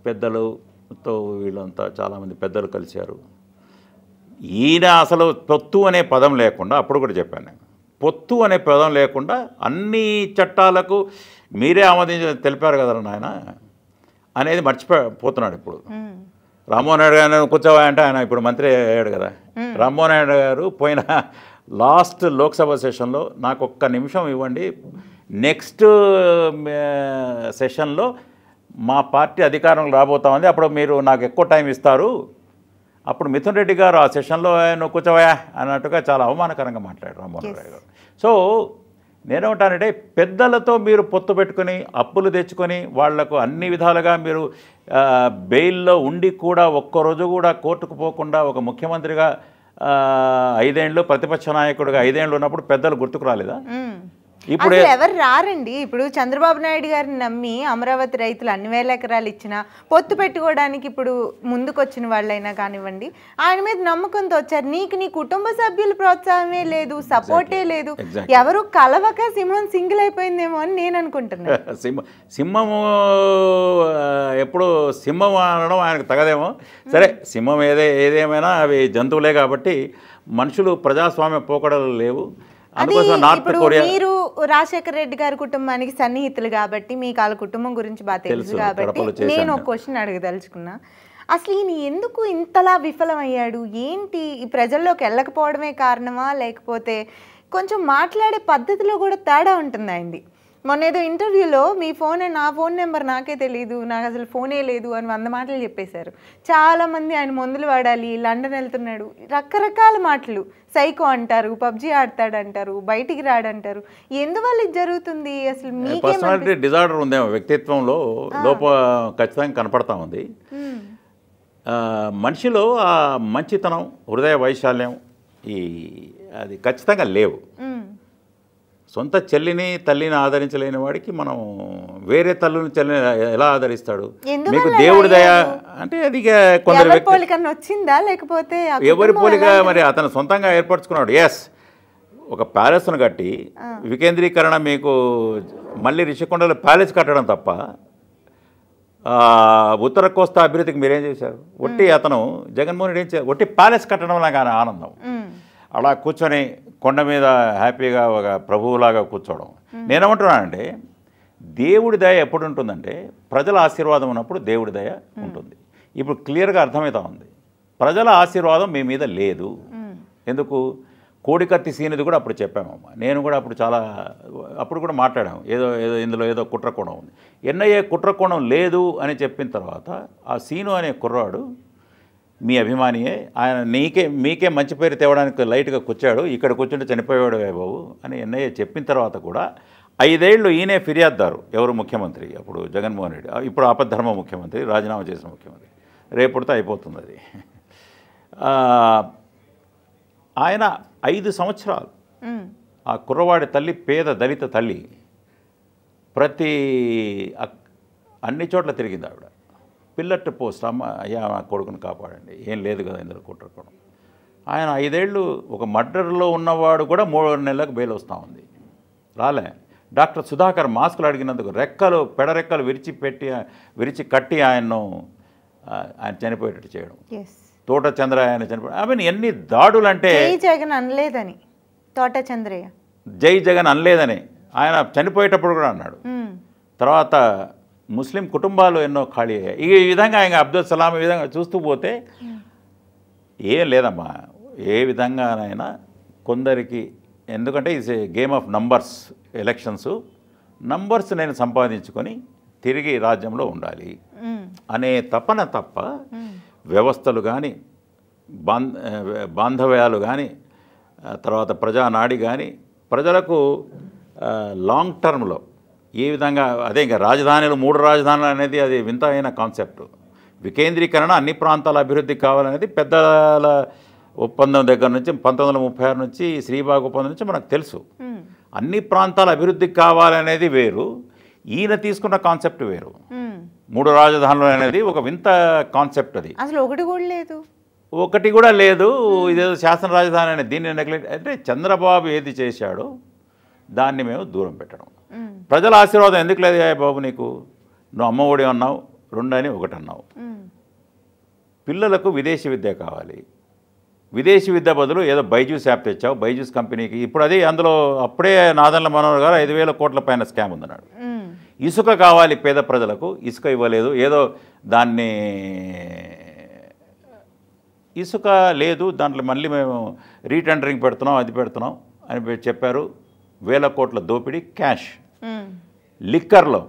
పెద్దలతో వీళ్ళంతా చాలామంది పెద్దలు కలిశారు. ఈయన అసలు పొత్తు అనే పదం లేకుండా, అప్పుడు కూడా చెప్పాను నేను, పొత్తు అనే పదం లేకుండా అన్ని చట్టాలకు మీరే తెలిపారు కదా నాయన అనేది మర్చిపోతున్నాడు. ఇప్పుడు రామ్మోహన్ నాయుడు గారు కూర్చోవా అంటే ఆయన ఇప్పుడు మంత్రి అయ్యాడు కదా. రామ్మోహన్ నాయుడు గారు పోయిన లాస్ట్ లోక్సభ సెషన్లో నాకు 1 నిమిషం ఇవ్వండి, నెక్స్ట్ సెషన్లో మా పార్టీ అధికారంలో రాబోతా ఉంది, అప్పుడు మీరు నాకు ఎక్కువ టైం ఇస్తారు. అప్పుడు మిథున్ రెడ్డి గారు ఆ సెషన్లో నువ్వు కూర్చోవా అన్నట్టుగా చాలా అవమానకరంగా మాట్లాడారు రామ్మోహన్ రావు గారు. సో నేనేమంటానంటే పెద్దలతో మీరు పొత్తు పెట్టుకొని అప్పులు తెచ్చుకొని వాళ్లకు అన్ని విధాలుగా మీరు బెయిల్లో ఉండి కూడా ఒక్కరోజు కూడా కోర్టుకు పోకుండా ఒక ముఖ్యమంత్రిగా 5 ఏళ్ళు, ప్రతిపక్ష నాయకుడిగా 5 ఏళ్ళు ఉన్నప్పుడు పెద్దలు గుర్తుకు రాలేదా? ఇప్పుడు ఎవరు రారండి. ఇప్పుడు చంద్రబాబు నాయుడు గారిని నమ్మి అమరావతి రైతులు అన్ని వేల ఎకరాలు ఇచ్చినా పొత్తు పెట్టుకోవడానికి ఇప్పుడు ముందుకొచ్చిన వాళ్ళైనా కానివ్వండి, ఆయన మీద నమ్మకంతో వచ్చారు. నీకు నీ కుటుంబ సభ్యుల ప్రోత్సాహమే లేదు, సపోర్టే లేదు, ఎవరు కలవక సింహం సింగిల్ అయిపోయిందేమో అని నేను అనుకుంటున్నాను. సింహము ఎప్పుడు సింహం అనడం ఆయనకు తగదేమో. సరే, సింహం ఏదేమైనా అవి జంతువులే కాబట్టి మనుషులు ప్రజాస్వామ్య పోకడలు లేవు. ఇప్పుడు మీరు రాజశేఖర రెడ్డి గారి కుటుంబానికి సన్నిహితులు కాబట్టి మీకు వాళ్ళ కుటుంబం గురించి బాగా తెలుసు కాబట్టి నేను ఒక క్వశ్చన్ అడగదలుచుకున్నా. అసలు ఈయన ఎందుకు ఇంతలా విఫలమయ్యాడు? ఏంటి, ఈ ప్రజల్లోకి వెళ్ళకపోవడమే కారణమా, లేకపోతే కొంచెం మాట్లాడే పద్ధతిలో కూడా తేడా ఉంటుంది ఆయనది? మొన్న ఏదో ఇంటర్వ్యూలో మీ ఫోన్, నా ఫోన్ నెంబర్ నాకే తెలియదు, నాకు అసలు ఫోనే లేదు అని 100 మాటలు చెప్పేశారు. చాలామంది ఆయన మందులు వాడాలి, లండన్ వెళ్తున్నాడు, రకరకాల మాటలు, సైకో అంటారు, పబ్జీ ఆడతాడంటారు, బయటికి రాడంటారు. ఎందువల్ల ఇది జరుగుతుంది? అసలు పర్సనాలిటీ డిజార్డర్ ఉందేమో, వ్యక్తిత్వంలో లోపం ఖచ్చితంగా కనపడతా ఉంది. మనిషిలో ఆ మంచితనం, హృదయ వైశాల్యం అది ఖచ్చితంగా లేవు. సొంత చెల్లిని తల్లిని ఆదరించలేని వాడికి మనం వేరే తల్లిని చెల్లిని ఎలా ఆదరిస్తాడు? మీకు దేవుడి దయ అంటే అది కొందరు వచ్చిందా, లేకపోతే ఎవరి పోలిక మరి అతను సొంతంగా ఏర్పరచుకున్నాడు. ఎస్, ఒక ప్యాలెస్ను కట్టి వికేంద్రీకరణ, మీకు మళ్ళీ రిషికొండలో ప్యాలెస్ కట్టడం తప్ప ఉత్తర కోస్తా అభివృద్ధికి మీరేం చేశారు? ఒట్టి అతను జగన్మోహన్ రెడ్డి ఏం చేశారు? ఒట్టి ప్యాలెస్ కట్టడం లాగా ఆనందం. అలా కూర్చొని కొండ మీద హ్యాపీగా ఒక ప్రభువులాగా కూర్చోవడం. నేనేమంటున్నానంటే దేవుడి దయ ఎప్పుడు ఉంటుందంటే ప్రజల ఆశీర్వాదం ఉన్నప్పుడు దేవుడి దయ ఉంటుంది. ఇప్పుడు క్లియర్గా అర్థమవుతా ఉంది, ప్రజల ఆశీర్వాదం మీ మీద లేదు. ఎందుకు? కోడికత్తి సీనిది కూడా అప్పుడు చెప్పామమ్మా, నేను కూడా అప్పుడు కూడా మాట్లాడాము, ఇందులో ఏదో కుట్రకోణం ఉంది. ఎన్ఐఏ కుట్రకోణం లేదు అని చెప్పిన తర్వాత ఆ సీను అనే కుర్రాడు మీ అభిమానియే, ఆయన మీకే మంచి పేరు తేవడానికి లైట్గా కూర్చాడు, ఇక్కడ కూర్చుంటే చనిపోయాడు బాబు అని ఎన్ఐఏ చెప్పిన తర్వాత కూడా 5 ఏళ్ళు ఈయనే ఫిర్యాదుదారు. ఎవరు? ముఖ్యమంత్రి అప్పుడు జగన్మోహన్ రెడ్డి, ఇప్పుడు ఆపద్ధర్మ ముఖ్యమంత్రి, రాజీనామా చేసిన ముఖ్యమంత్రి. రేపుడితో అయిపోతుంది అది. ఆయన 5 సంవత్సరాలు ఆ కుర్రవాడి తల్లి, పేద దళిత తల్లి, అన్ని చోట్ల తిరిగింది ఆవిడ. పిల్లర్ టు పోస్ట్, అమ్మ అయ్యా మా కొడుకుని కాపాడండి, ఏం లేదు కదా ఇందులో కుట్రకోవడం. ఆయన 5 ఏళ్ళు ఒక మర్డర్లో ఉన్నవాడు కూడా 3 నెలలకు బెయిల్ వస్తూ ఉంది, రాలే. డాక్టర్ సుధాకర్ మాస్కులు అడిగినందుకు పెడరెక్కలు విరిచి కట్టి ఆయన చనిపోయేటట్టు చేయడం. తోట చంద్ర ఆయన చనిపోయాడు. ఐ మీన్ ఎన్ని దాడులు అంటే జగన్ అనలేదని, తోట చంద్రయ్య జై జగన్ అనలేదని ఆయన చనిపోయేటప్పుడు కూడా అన్నాడు. తర్వాత ముస్లిం కుటుంబాలు ఎన్నో ఖాళీ అయ్యాయి. ఈ విధంగా ఆయన అబ్దుల్ సలాం ఈ విధంగా చూస్తూ పోతే ఏం లేదమ్మా. ఏ విధంగానైనా కొందరికి, ఎందుకంటే ఇది game of numbers, elections numbers నేను సంపాదించుకొని తిరిగి రాజ్యంలో ఉండాలి అనే తపన తప్ప వ్యవస్థలు కానీ బాంధవ్యాలు కానీ తర్వాత ప్రజానాడి కానీ ప్రజలకు లాంగ్ టర్మ్లో ఏ విధంగా, అదే ఇంకా రాజధానులు 3 రాజధానులు అనేది అది వింత అయిన కాన్సెప్ట్. వికేంద్రీకరణ, అన్ని ప్రాంతాల అభివృద్ధి కావాలనేది పెద్దల ఒప్పందం దగ్గర నుంచి 1936 నుంచి శ్రీబాగ్ ఒప్పందం నుంచి మనకు తెలుసు. అన్ని ప్రాంతాల అభివృద్ధి కావాలనేది వేరు, ఈయన తీసుకున్న కాన్సెప్ట్ వేరు. 3 రాజధానులు అనేది ఒక వింత కాన్సెప్ట్. అది అసలు ఒకటి కూడా లేదు. ఇదేదో శాసన రాజధాని అనేది దీన్ని నెగ్లెక్ట్ అంటే చంద్రబాబు ఏది చేశాడో దాన్ని మేము దూరం పెట్టడం. ప్రజల ఆశీర్వాదం ఎందుకు లేదు బాబు నీకు? నువ్వు అమ్మ ఒడి అన్నావు, 2 అని 1 అన్నావు. పిల్లలకు విదేశీ విద్య కావాలి, విదేశీ విద్య బదులు ఏదో బైజూస్ యాప్ తెచ్చావు, బైజూస్ కంపెనీకి. ఇప్పుడు అది అందులో అప్పుడే నాదన్ల మనోహర్ గారు 5,000 కోట్ల పైన స్కామ్ ఉందన్నాడు. ఇసుక కావాలి పేద ప్రజలకు, ఇసుక ఇవ్వలేదు. ఏదో దాన్ని ఇసుక లేదు, దాంట్లో మళ్ళీ మేము రీటెండరింగ్ పెడుతున్నాం, అది పెడుతున్నాం అని చెప్పారు. 1,000 కోట్ల దోపిడీ, క్యాష్ లిక్కర్లో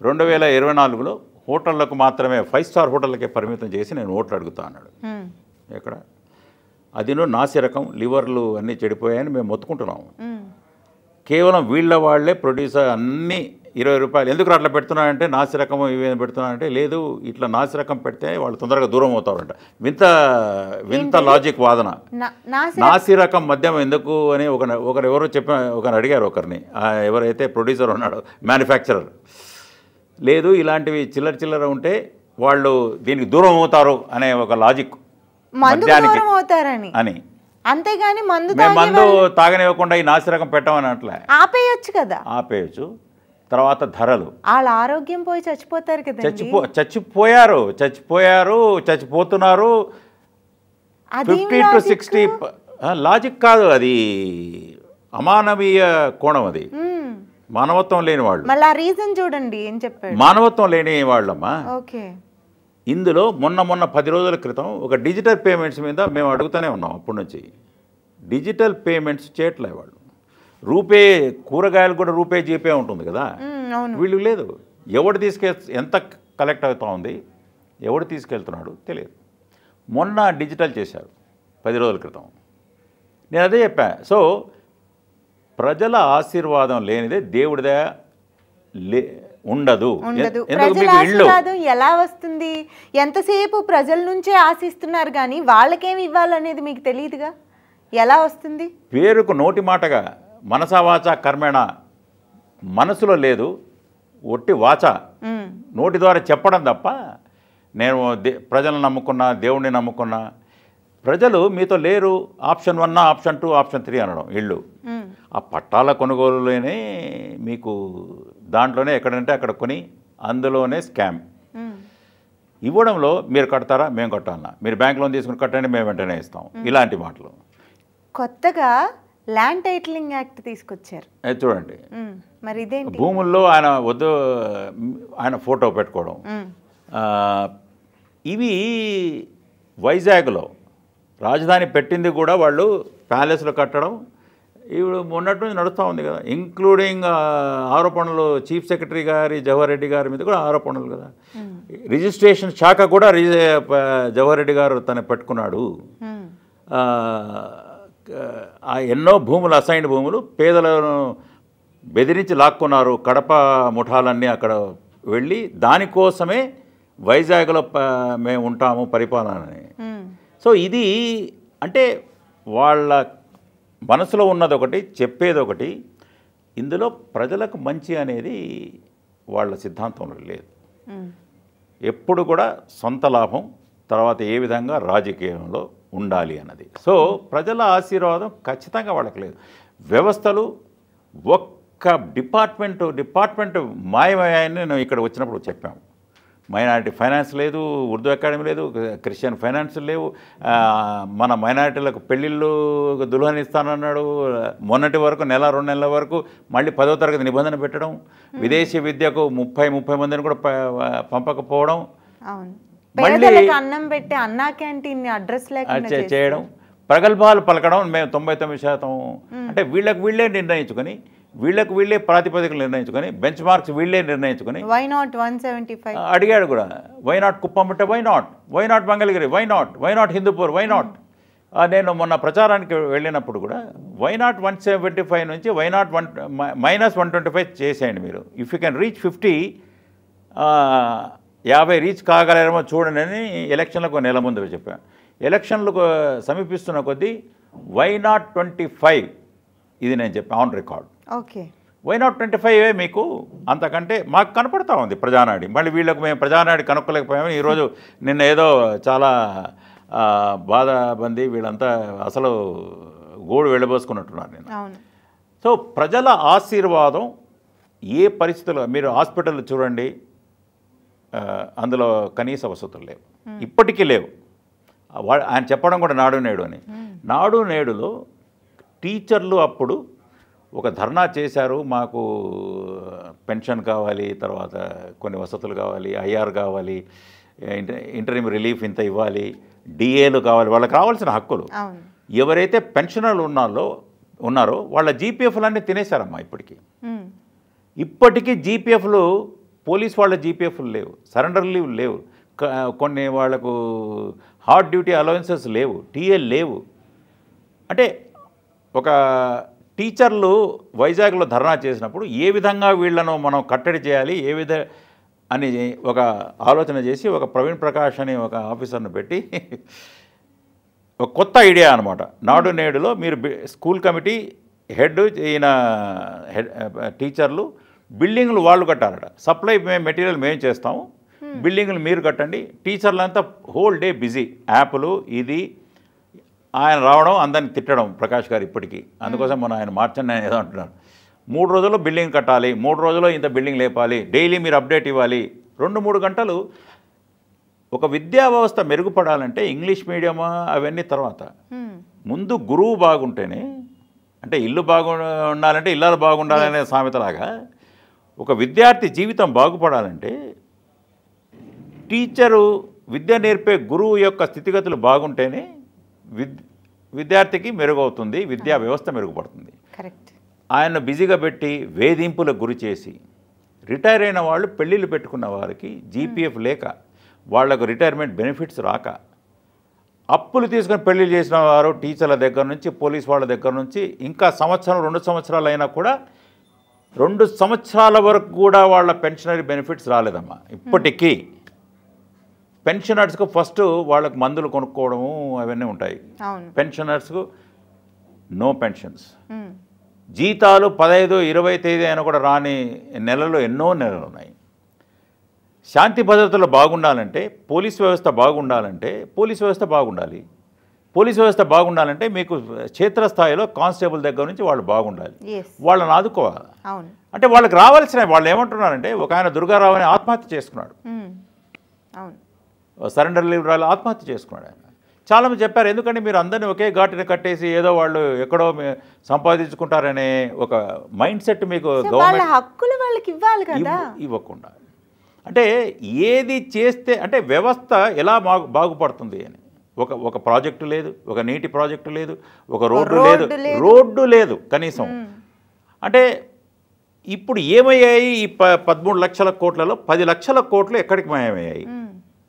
2024లో హోటళ్లకు మాత్రమే 5 స్టార్ హోటళ్ళకే పరిమితం చేసి నేను ఓట్లు అడుగుతా అన్నాడు. ఎక్కడ అదిను నాసి రకం లివర్లు అన్నీ చెడిపోయాయని మేము మొత్తుకుంటున్నాము. కేవలం వీళ్ళ వాళ్ళే ప్రొడ్యూసర్ అన్నీ 20 రూపాయలు ఎందుకు అట్లా పెడుతున్నారంటే నాసి రకం ఇవేం పెడుతున్నారంటే లేదు ఇట్లా నాసి రకం పెడితే వాళ్ళు తొందరగా దూరం అవుతారంట. వింత లాజిక్ వాదన. నాసి రకం మద్యం ఎందుకు అని ఒకరు ఎవరో ఒకరు అడిగారు ఒకరిని, ఎవరైతే ప్రొడ్యూసర్ ఉన్నాడో మ్యానుఫ్యాక్చరర్. లేదు ఇలాంటివి చిల్లర ఉంటే వాళ్ళు దీనికి దూరం అవుతారు అనే ఒక లాజిక్ మద్యానికి అని. అంతేగాని మందు తాగనివ్వకుండా ఈ నాసి రకం పెట్టమని అట్లా ఆపేయచ్చు కదా. ఆపేయచ్చు. తర్వాత ధరలు, వాళ్ళ ఆరోగ్యం పోయి చచ్చిపోతారు కదా. చచ్చిపోతున్నారు. 50 to 60 లాజిక్ కాదు, అది అమానవీయ కోణం. అది మానవత్వం లేని వాళ్ళు. మళ్ళీ రీజన్ చూడండి ఏం చెప్పాడు. మానవత్వం లేని వాళ్ళమ్మా. ఓకే. ఇందులో మొన్న 10 రోజుల క్రితం ఒక డిజిటల్ పేమెంట్స్ మీద మేము అడుగుతూనే ఉన్నాం. అప్పటి నుంచి డిజిటల్ పేమెంట్స్ చేయట్లే వాళ్ళు. రూపే కూరగాయలు కూడా రూపే జీపే ఉంటుంది కదా, వీళ్ళు లేదు. ఎంత కలెక్ట్ అవుతా ఉంది, ఎవడు తీసుకెళ్తున్నాడు తెలియదు. మొన్న డిజిటల్ చేశారు 10 రోజుల క్రితం. నేను అదే చెప్పా. సో ప్రజల ఆశీర్వాదం లేనిదే దేవుడిదే ఉండదు. ఎలా వస్తుంది? ఎంతసేపు ప్రజల నుంచే ఆశిస్తున్నారు కానీ వాళ్ళకేమి ఇవ్వాలనేది మీకు తెలియదుగా, ఎలా వస్తుంది? పేరుకు నోటి మాటగా మనసా వాచ కర్మేణ, మనసులో లేదు, ఒట్టి వాచ నోటి ద్వారా చెప్పడం తప్ప. నేను ప్రజలను నమ్ముకున్నా, దేవుణ్ణి నమ్ముకున్నా. ప్రజలు మీతో లేరు. ఆప్షన్ 1, ఆప్షన్ 2, ఆప్షన్ 3 అనడం. ఇళ్ళు ఆ పట్టాల కొనుగోలులోనే మీకు దాంట్లోనే ఎక్కడంటే అక్కడ కొని అందులోనే స్కామ్ ఇవ్వడంలో. మీరు కడతారా, మేము కట్టాలన్నా, మీరు బ్యాంక్ లోన్ తీసుకుని కట్టండి, మేము వెంటనే ఇస్తాం. ఇలాంటి మాటలు. కొత్తగా ల్యాండ్ టైటిలింగ్ యాక్ట్ తీసుకొచ్చారు చూడండి. మరి ఇదేంటి? భూముల్లో ఆయన ఫోటో పెట్టుకోవడం. ఇవి వైజాగ్లో రాజధాని పెట్టింది కూడా వాళ్ళు ప్యాలెస్లో కట్టడం ఇప్పుడు మొన్నటి నుంచి నడుస్తూ ఉంది కదా. ఇంక్లూడింగ్ ఆరోపణలు చీఫ్ సెక్రటరీ గారి జవహర్ రెడ్డి గారి మీద కూడా ఆరోపణలు కదా. రిజిస్ట్రేషన్ శాఖ కూడా జవహర్ రెడ్డి గారు తను పెట్టుకున్నాడు. ఎన్నో భూములు, అసైన్డ్ భూములు పేదలను బెదిరించి లాక్కున్నారు. కడప ముఠాలన్నీ అక్కడ వెళ్ళి దానికోసమే వైజాగ్లో మేము ఉంటాము పరిపాలనని. సో ఇది అంటే వాళ్ళ మనసులో ఉన్నది ఒకటి, చెప్పేది ఒకటి. ఇందులో ప్రజలకు మంచి అనేది వాళ్ళ సిద్ధాంతంలో లేదు. ఎప్పుడు కూడా సొంత లాభం, తర్వాత ఏ విధంగా రాజకీయంలో ఉండాలి అన్నది. సో ప్రజల ఆశీర్వాదం ఖచ్చితంగా వాళ్ళకి లేదు. వ్యవస్థలు ఒక్క డిపార్ట్మెంట్ మాయమయ్యాయని నేను ఇక్కడ వచ్చినప్పుడు చెప్పాము. మైనారిటీ ఫైనాన్స్ లేదు, ఉర్దూ అకాడమీ లేదు, క్రిస్టియన్ ఫైనాన్స్ లేవు. మన మైనారిటీలకు పెళ్ళిళ్ళు దుల్హన్ ఇస్తానన్నాడు. మొన్నటి వరకు 1-2 నెలల వరకు మళ్ళీ 10వ తరగతి నిబంధన పెట్టడం, విదేశీ విద్యకు 30 మందిని కూడా పంపకపోవడం, మళ్ళీ అన్నం పెట్టి అన్నా క్యాంటీన్ అడ్రస్ లేకుండా చేయడం, ప్రగల్భాలు పలకడం. మేము 99% అంటే వీళ్ళే నిర్ణయించుకొని, వీళ్ళే ప్రాతిపదికలు నిర్ణయించుకొని, బెంచ్ మార్క్స్ వీళ్ళే నిర్ణయించుకొని. వై నాట్ 175 అడిగాడు కూడా. వై నాట్ కుప్పం అంటే why not Mangalagiri, why not Hindupur, why not. నేను మొన్న ప్రచారానికి వెళ్ళినప్పుడు కూడా వై నాట్ 175 నుంచి వై నాట్ -125 చేసేయండి మీరు. If you can reach 50 reach కాగలరేమో చూడండి అని ఎలక్షన్లకు నెల ముందు చెప్పాను. ఎలక్షన్లకు సమీపిస్తున్న కొద్దీ వై నాట్ 25 ఇది నేను చెప్పాను on record. Okay. Why not 25 మీకు అంతకంటే మాకు కనపడతా ఉంది ప్రజానాడి. మళ్ళీ వీళ్ళకు మేము ప్రజానాడి కనుక్కోలేకపోయాము. ఈరోజు నిన్న ఏదో చాలా బాధబంది వీళ్ళంతా అసలు గోడు వెళ్ళబోసుకున్నట్టున్నారు నేను. సో ప్రజల ఆశీర్వాదం ఏ పరిస్థితుల్లో మీరు హాస్పిటల్ చూడండి, అందులో కనీస వసతులు లేవు, ఇప్పటికీ లేవు. ఆయన చెప్పడం కూడా నాడు నేడు అని. నాడు నేడులో టీచర్లు అప్పుడు ఒక ధర్నా చేశారు, మాకు పెన్షన్ కావాలి, తర్వాత కొన్ని వసతులు కావాలి, ఐఆర్ కావాలి, ఇంటరిమ్ రిలీఫ్ ఇంత ఇవ్వాలి, డిఏలు కావాలి, వాళ్ళకి రావాల్సిన హక్కులు. ఎవరైతే పెన్షనర్లు ఉన్నారో వాళ్ళ జీపీఎఫ్లన్నీ తినేశారమ్మా ఇప్పటికీ. ఇప్పటికీ జీపీఎఫ్లు పోలీస్ వాళ్ళ జీపీఎఫ్లు లేవు, సరెండర్ లీవ్ లేవు, కొన్ని వాళ్లకు హార్డ్ డ్యూటీ అలవెన్సెస్ లేవు, టీఎల్ లేవు. అంటే ఒక టీచర్లు వైజాగ్లో ధర్నా చేసినప్పుడు ఏ విధంగా వీళ్లను మనం కట్టడి చేయాలి, ఏ విధ అని ఒక ఆలోచన చేసి ఒక ప్రవీణ్ ప్రకాష్ అని ఒక ఆఫీసర్ను పెట్టి ఒక కొత్త ఐడియా అనమాట. నాడు నేడులో మీరు స్కూల్ కమిటీ హెడ్ ఈయన టీచర్లు బిల్డింగ్లు వాళ్ళు కట్టాలట, సప్లై మేము మెటీరియల్ మేము చేస్తాము, బిల్డింగ్లు మీరు కట్టండి. టీచర్లంతా హోల్ డే బిజీ, యాప్లు ఇది ఆయన రావడం అందరిని తిట్టడం ప్రకాష్ గారు ఇప్పటికీ. అందుకోసం మనం ఆయన మార్చండి ఆయన ఏదో అంటున్నారు. 3 రోజుల్లో బిల్డింగ్ కట్టాలి, 3 రోజుల్లో ఇంత బిల్డింగ్ లేపాలి, డైలీ మీరు అప్డేట్ ఇవ్వాలి. 2-3 గంటలు. ఒక విద్యా వ్యవస్థ మెరుగుపడాలంటే ఇంగ్లీష్ మీడియమా అవన్నీ తర్వాత, ముందు గురువు బాగుంటేనే, అంటే ఇల్లు ఉండాలంటే ఇల్లాలు బాగుండాలనే సామెతలాగా ఒక విద్యార్థి జీవితం బాగుపడాలంటే టీచరు విద్య నేర్పే గురువు యొక్క స్థితిగతులు బాగుంటేనే విద్యార్థికి మెరుగవుతుంది, విద్యా వ్యవస్థ మెరుగుపడుతుంది. కరెక్ట్. ఆయన బిజీగా పెట్టి వేధింపులకు గురి చేసి రిటైర్ అయిన వాళ్ళు పెళ్ళిళ్ళు పెట్టుకున్న వారికి జీపీఎఫ్ లేక వాళ్లకు రిటైర్మెంట్ బెనిఫిట్స్ రాక అప్పులు తీసుకొని పెళ్ళిళ్ళు చేసిన వారు టీచర్ల దగ్గర నుంచి పోలీస్ వాళ్ళ దగ్గర నుంచి ఇంకా 1-2 సంవత్సరాలు అయినా కూడా 2 సంవత్సరాల వరకు కూడా వాళ్ళ పెన్షనరీ బెనిఫిట్స్ రాలేదమ్మా. ఇప్పటికీ పెన్షనర్స్కు ఫస్ట్ వాళ్ళకు మందులు కొనుక్కోవడము అవన్నీ ఉంటాయి. పెన్షనర్స్కు నో పెన్షన్స్, జీతాలు 15-20 తేదీ అయినా కూడా రాని నెలలు ఎన్నో నెలలు ఉన్నాయి. శాంతి భద్రతలు బాగుండాలంటే పోలీస్ వ్యవస్థ బాగుండాలంటే పోలీస్ వ్యవస్థ బాగుండాలి. పోలీస్ వ్యవస్థ బాగుండాలంటే మీకు క్షేత్రస్థాయిలో కానిస్టేబుల్ దగ్గర నుంచి వాళ్ళు బాగుండాలి, వాళ్ళని ఆదుకోవాలి. అంటే వాళ్ళకి రావాల్సిన వాళ్ళు ఏమంటున్నారంటే, ఒక ఆయన దుర్గారావు అని ఆత్మహత్య చేసుకున్నాడు, సరెండర్ లీవ్ రాలి ఆత్మహత్య చేసుకున్నాడు ఆయన. చాలామంది చెప్పారు, ఎందుకంటే మీరు అందరినీ ఒకే ఘాటుని కట్టేసి ఏదో వాళ్ళు ఎక్కడో సంపాదించుకుంటారనే ఒక మైండ్ సెట్ మీకు గవర్నమెంట్ హక్కులు వాళ్ళకి ఇవ్వాలి కదా, ఇవ్వకుండా. అంటే ఏది చేస్తే అంటే వ్యవస్థ ఎలా బాగుపడుతుంది అని ఒక ప్రాజెక్టు లేదు, ఒక నీటి ప్రాజెక్టు లేదు, ఒక రోడ్డు లేదు కనీసం. అంటే ఇప్పుడు ఏమయ్యాయి ఈ 13 లక్షల కోట్లలో 10 లక్షల కోట్లు ఎక్కడికి మాయమయ్యాయి?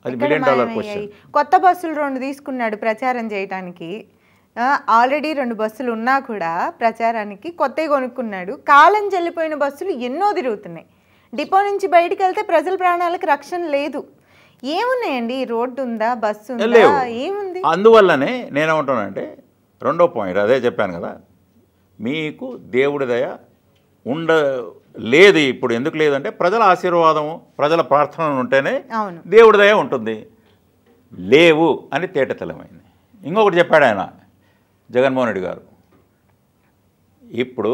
అది $1 బిలియన్ క్వశ్చన్. కొత్త బస్సులు 2 తీసుకున్నాడు ప్రచారం చేయడానికి. ఆల్రెడీ 2 బస్సులు ఉన్నా కూడా ప్రచారానికి కొత్తవి కొనుక్కున్నాడు. కాలం చెల్లిపోయిన బస్సులు ఎన్నో తిరుగుతున్నాయి. డిపో నుంచి బయటికి వెళ్తే ప్రజల ప్రాణాలకు రక్షణ లేదు. ఏమున్నాయండి? రోడ్డు ఉందా, బస్సు ఉందా, ఏముంది? అందువల్లనే నేనేమంటానంటే, రెండో పాయింట్ అదే చెప్పాను కదా, మీకు దేవుడి దయ లేదు. ఇప్పుడు ఎందుకు లేదంటే ప్రజల ఆశీర్వాదము, ప్రజల ప్రార్థనలు ఉంటేనే దేవుడి దయ ఉంటుంది. లేవు అని తేటతెల్లమైంది. ఇంకొకటి చెప్పాడు ఆయన, జగన్మోహన్ రెడ్డి గారు ఇప్పుడు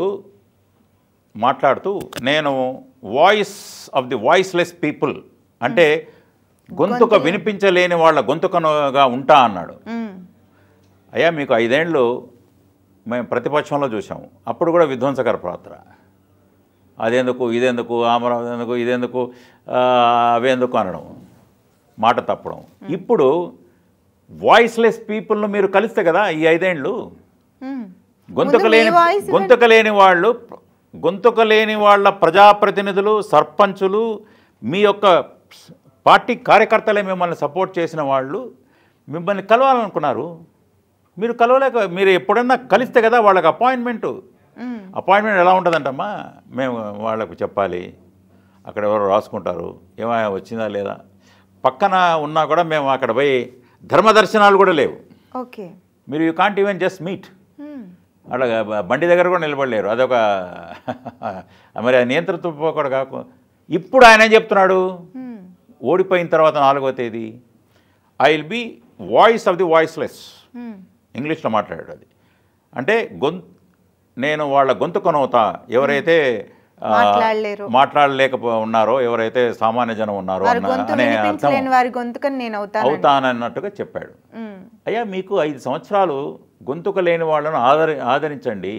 మాట్లాడుతూ, నేను voice of the voiceless people, అంటే గొంతుక వినిపించలేని వాళ్ళ గొంతుకగా ఉంటా అన్నాడు. అయ్యా, మీకు 5 ఏళ్ళు మేము ప్రతిపక్షంలో చూసాము, అప్పుడు కూడా విధ్వంసకర పాత్ర. అదెందుకు, ఇదెందుకు, అమరావతి ఎందుకు, ఇదెందుకు, అవేందుకు అనడం, మాట తప్పడం. ఇప్పుడు వాయిస్లెస్ పీపుల్ను మీరు కలిస్తే కదా ఈ 5 ఏళ్ళు గొంతుక లేని వాళ్ళ ప్రజాప్రతినిధులు, సర్పంచులు, మీ యొక్క పార్టీ కార్యకర్తలే మిమ్మల్ని సపోర్ట్ చేసిన వాళ్ళు మిమ్మల్ని కలవాలనుకున్నారు. మీరు కలవలేక, మీరు ఎప్పుడన్నా కలిస్తే కదా వాళ్ళకి అపాయింట్మెంట్ ఎలా ఉంటుందంటమ్మా, మేము వాళ్ళకు చెప్పాలి, అక్కడ ఎవరు రాసుకుంటారు, ఏమైనా వచ్చిందా లేదా, పక్కన ఉన్నా కూడా మేము అక్కడ పోయి ధర్మదర్శనాలు కూడా లేవు. ఓకే, మీరు you can't even just meet. అట్లా బండి దగ్గర కూడా నిలబడలేరు. అదొక మరి నియంత్రిత కూడా కాకు. ఇప్పుడు ఆయన ఏం చెప్తున్నాడు, ఓడిపోయిన తర్వాత 4వ తేదీ I will be voice of the voiceless, ఇంగ్లీష్లో మాట్లాడాడు. అది అంటే నేను వాళ్ళ గొంతుకొనవుతా, ఎవరైతే ఉన్నారో, ఎవరైతే సామాన్య జనం ఉన్నారో అనే అర్థం అవుతానన్నట్టుగా చెప్పాడు. అయ్యా, మీకు 5 సంవత్సరాలు గొంతుక లేని వాళ్ళను ఆదరించండి.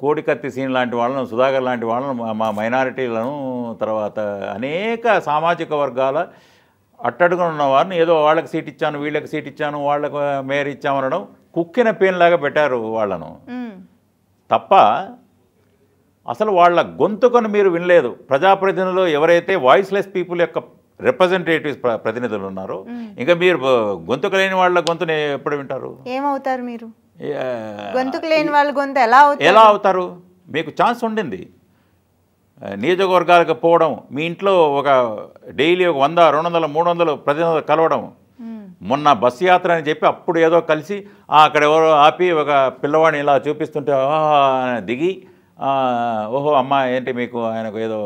కోడికత్తి సీన్ లాంటి వాళ్ళను, సుధాకర్ లాంటి వాళ్ళను, మా మైనారిటీలను, తర్వాత అనేక సామాజిక వర్గాల అట్టడుగున ఉన్న వారిని ఏదో వాళ్ళకి సీట్ ఇచ్చాను, వీళ్ళకి సీట్ ఇచ్చాను, వాళ్ళకు మేయర్ ఇచ్చామనడం కుక్కిన పేన్లాగా పెట్టారు వాళ్ళను. తప్ప అసలు వాళ్ళ గొంతుకను మీరు వినలేదు. ప్రజాప్రతినిధులు ఎవరైతే వాయిస్లెస్ పీపుల్ యొక్క రిప్రజెంటేటివ్స్ ప్రతినిధులు ఉన్నారో ఇంకా మీరు గొంతుక లేని వాళ్ళ గొంతుని ఎప్పుడు వింటారు? ఏమవుతారు మీరు? గొంతుకు లేని వాళ్ళ గొంతు ఎలా అవుతారు? మీకు ఛాన్స్ ఉండింది నియోజకవర్గాలకు పోవడం, మీ ఇంట్లో ఒక డైలీ ఒక 100, 200, 300 ప్రతినిధులు కలవడం. మొన్న బస్సు యాత్ర అని చెప్పి అప్పుడు ఏదో కలిసి అక్కడ ఎవరో ఆపి ఒక పిల్లవాడిని ఇలా చూపిస్తుంటే దిగి ఓహో అమ్మ ఏంటి మీకు ఆయనకు ఏదో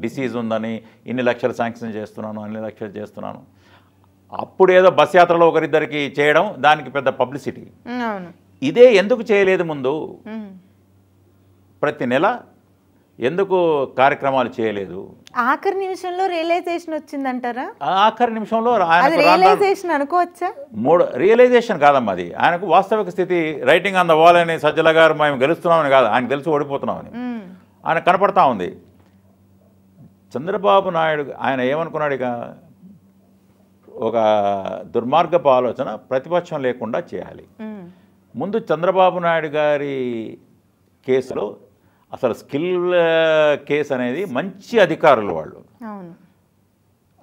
డిసీజ్ ఉందని ఇన్ని లక్షలు శాంక్షన్ చేస్తున్నాను, అన్ని లక్షలు చేస్తున్నాను. అప్పుడు ఏదో బస్ యాత్రలో ఒకరిద్దరికి చేయడం, దానికి పెద్ద పబ్లిసిటీ. ఇదే ఎందుకు చేయలేదు ముందు? ప్రతి నెల ఎందుకు కార్యక్రమాలు చేయలేదు? ఆఖరి నిమిషంలో రియలైజేషన్ వచ్చిందంటారా? ఆఖరి నిమిషంలో రియలైజేషన్ అనుకోవచ్చా? రియలైజేషన్ కాదమ్మా అది. ఆయనకు వాస్తవిక స్థితి రైటింగ్ ఆన్ ద వాల్ అని సజ్జల గారు మేము గెలుస్తున్నామని కాదు, ఆయన గెలిచి ఓడిపోతున్నామని ఆయన కనపడతా ఉంది. చంద్రబాబు నాయుడు ఆయన ఏమనుకున్నాడు, ఇక ఒక దుర్మార్గపు ఆలోచన ప్రతిపక్షం లేకుండా చేయాలి. ముందు చంద్రబాబు నాయుడు గారి కేసులో అసలు స్కిల్ కేసు అనేది మంచి అధికారులు వాళ్ళు.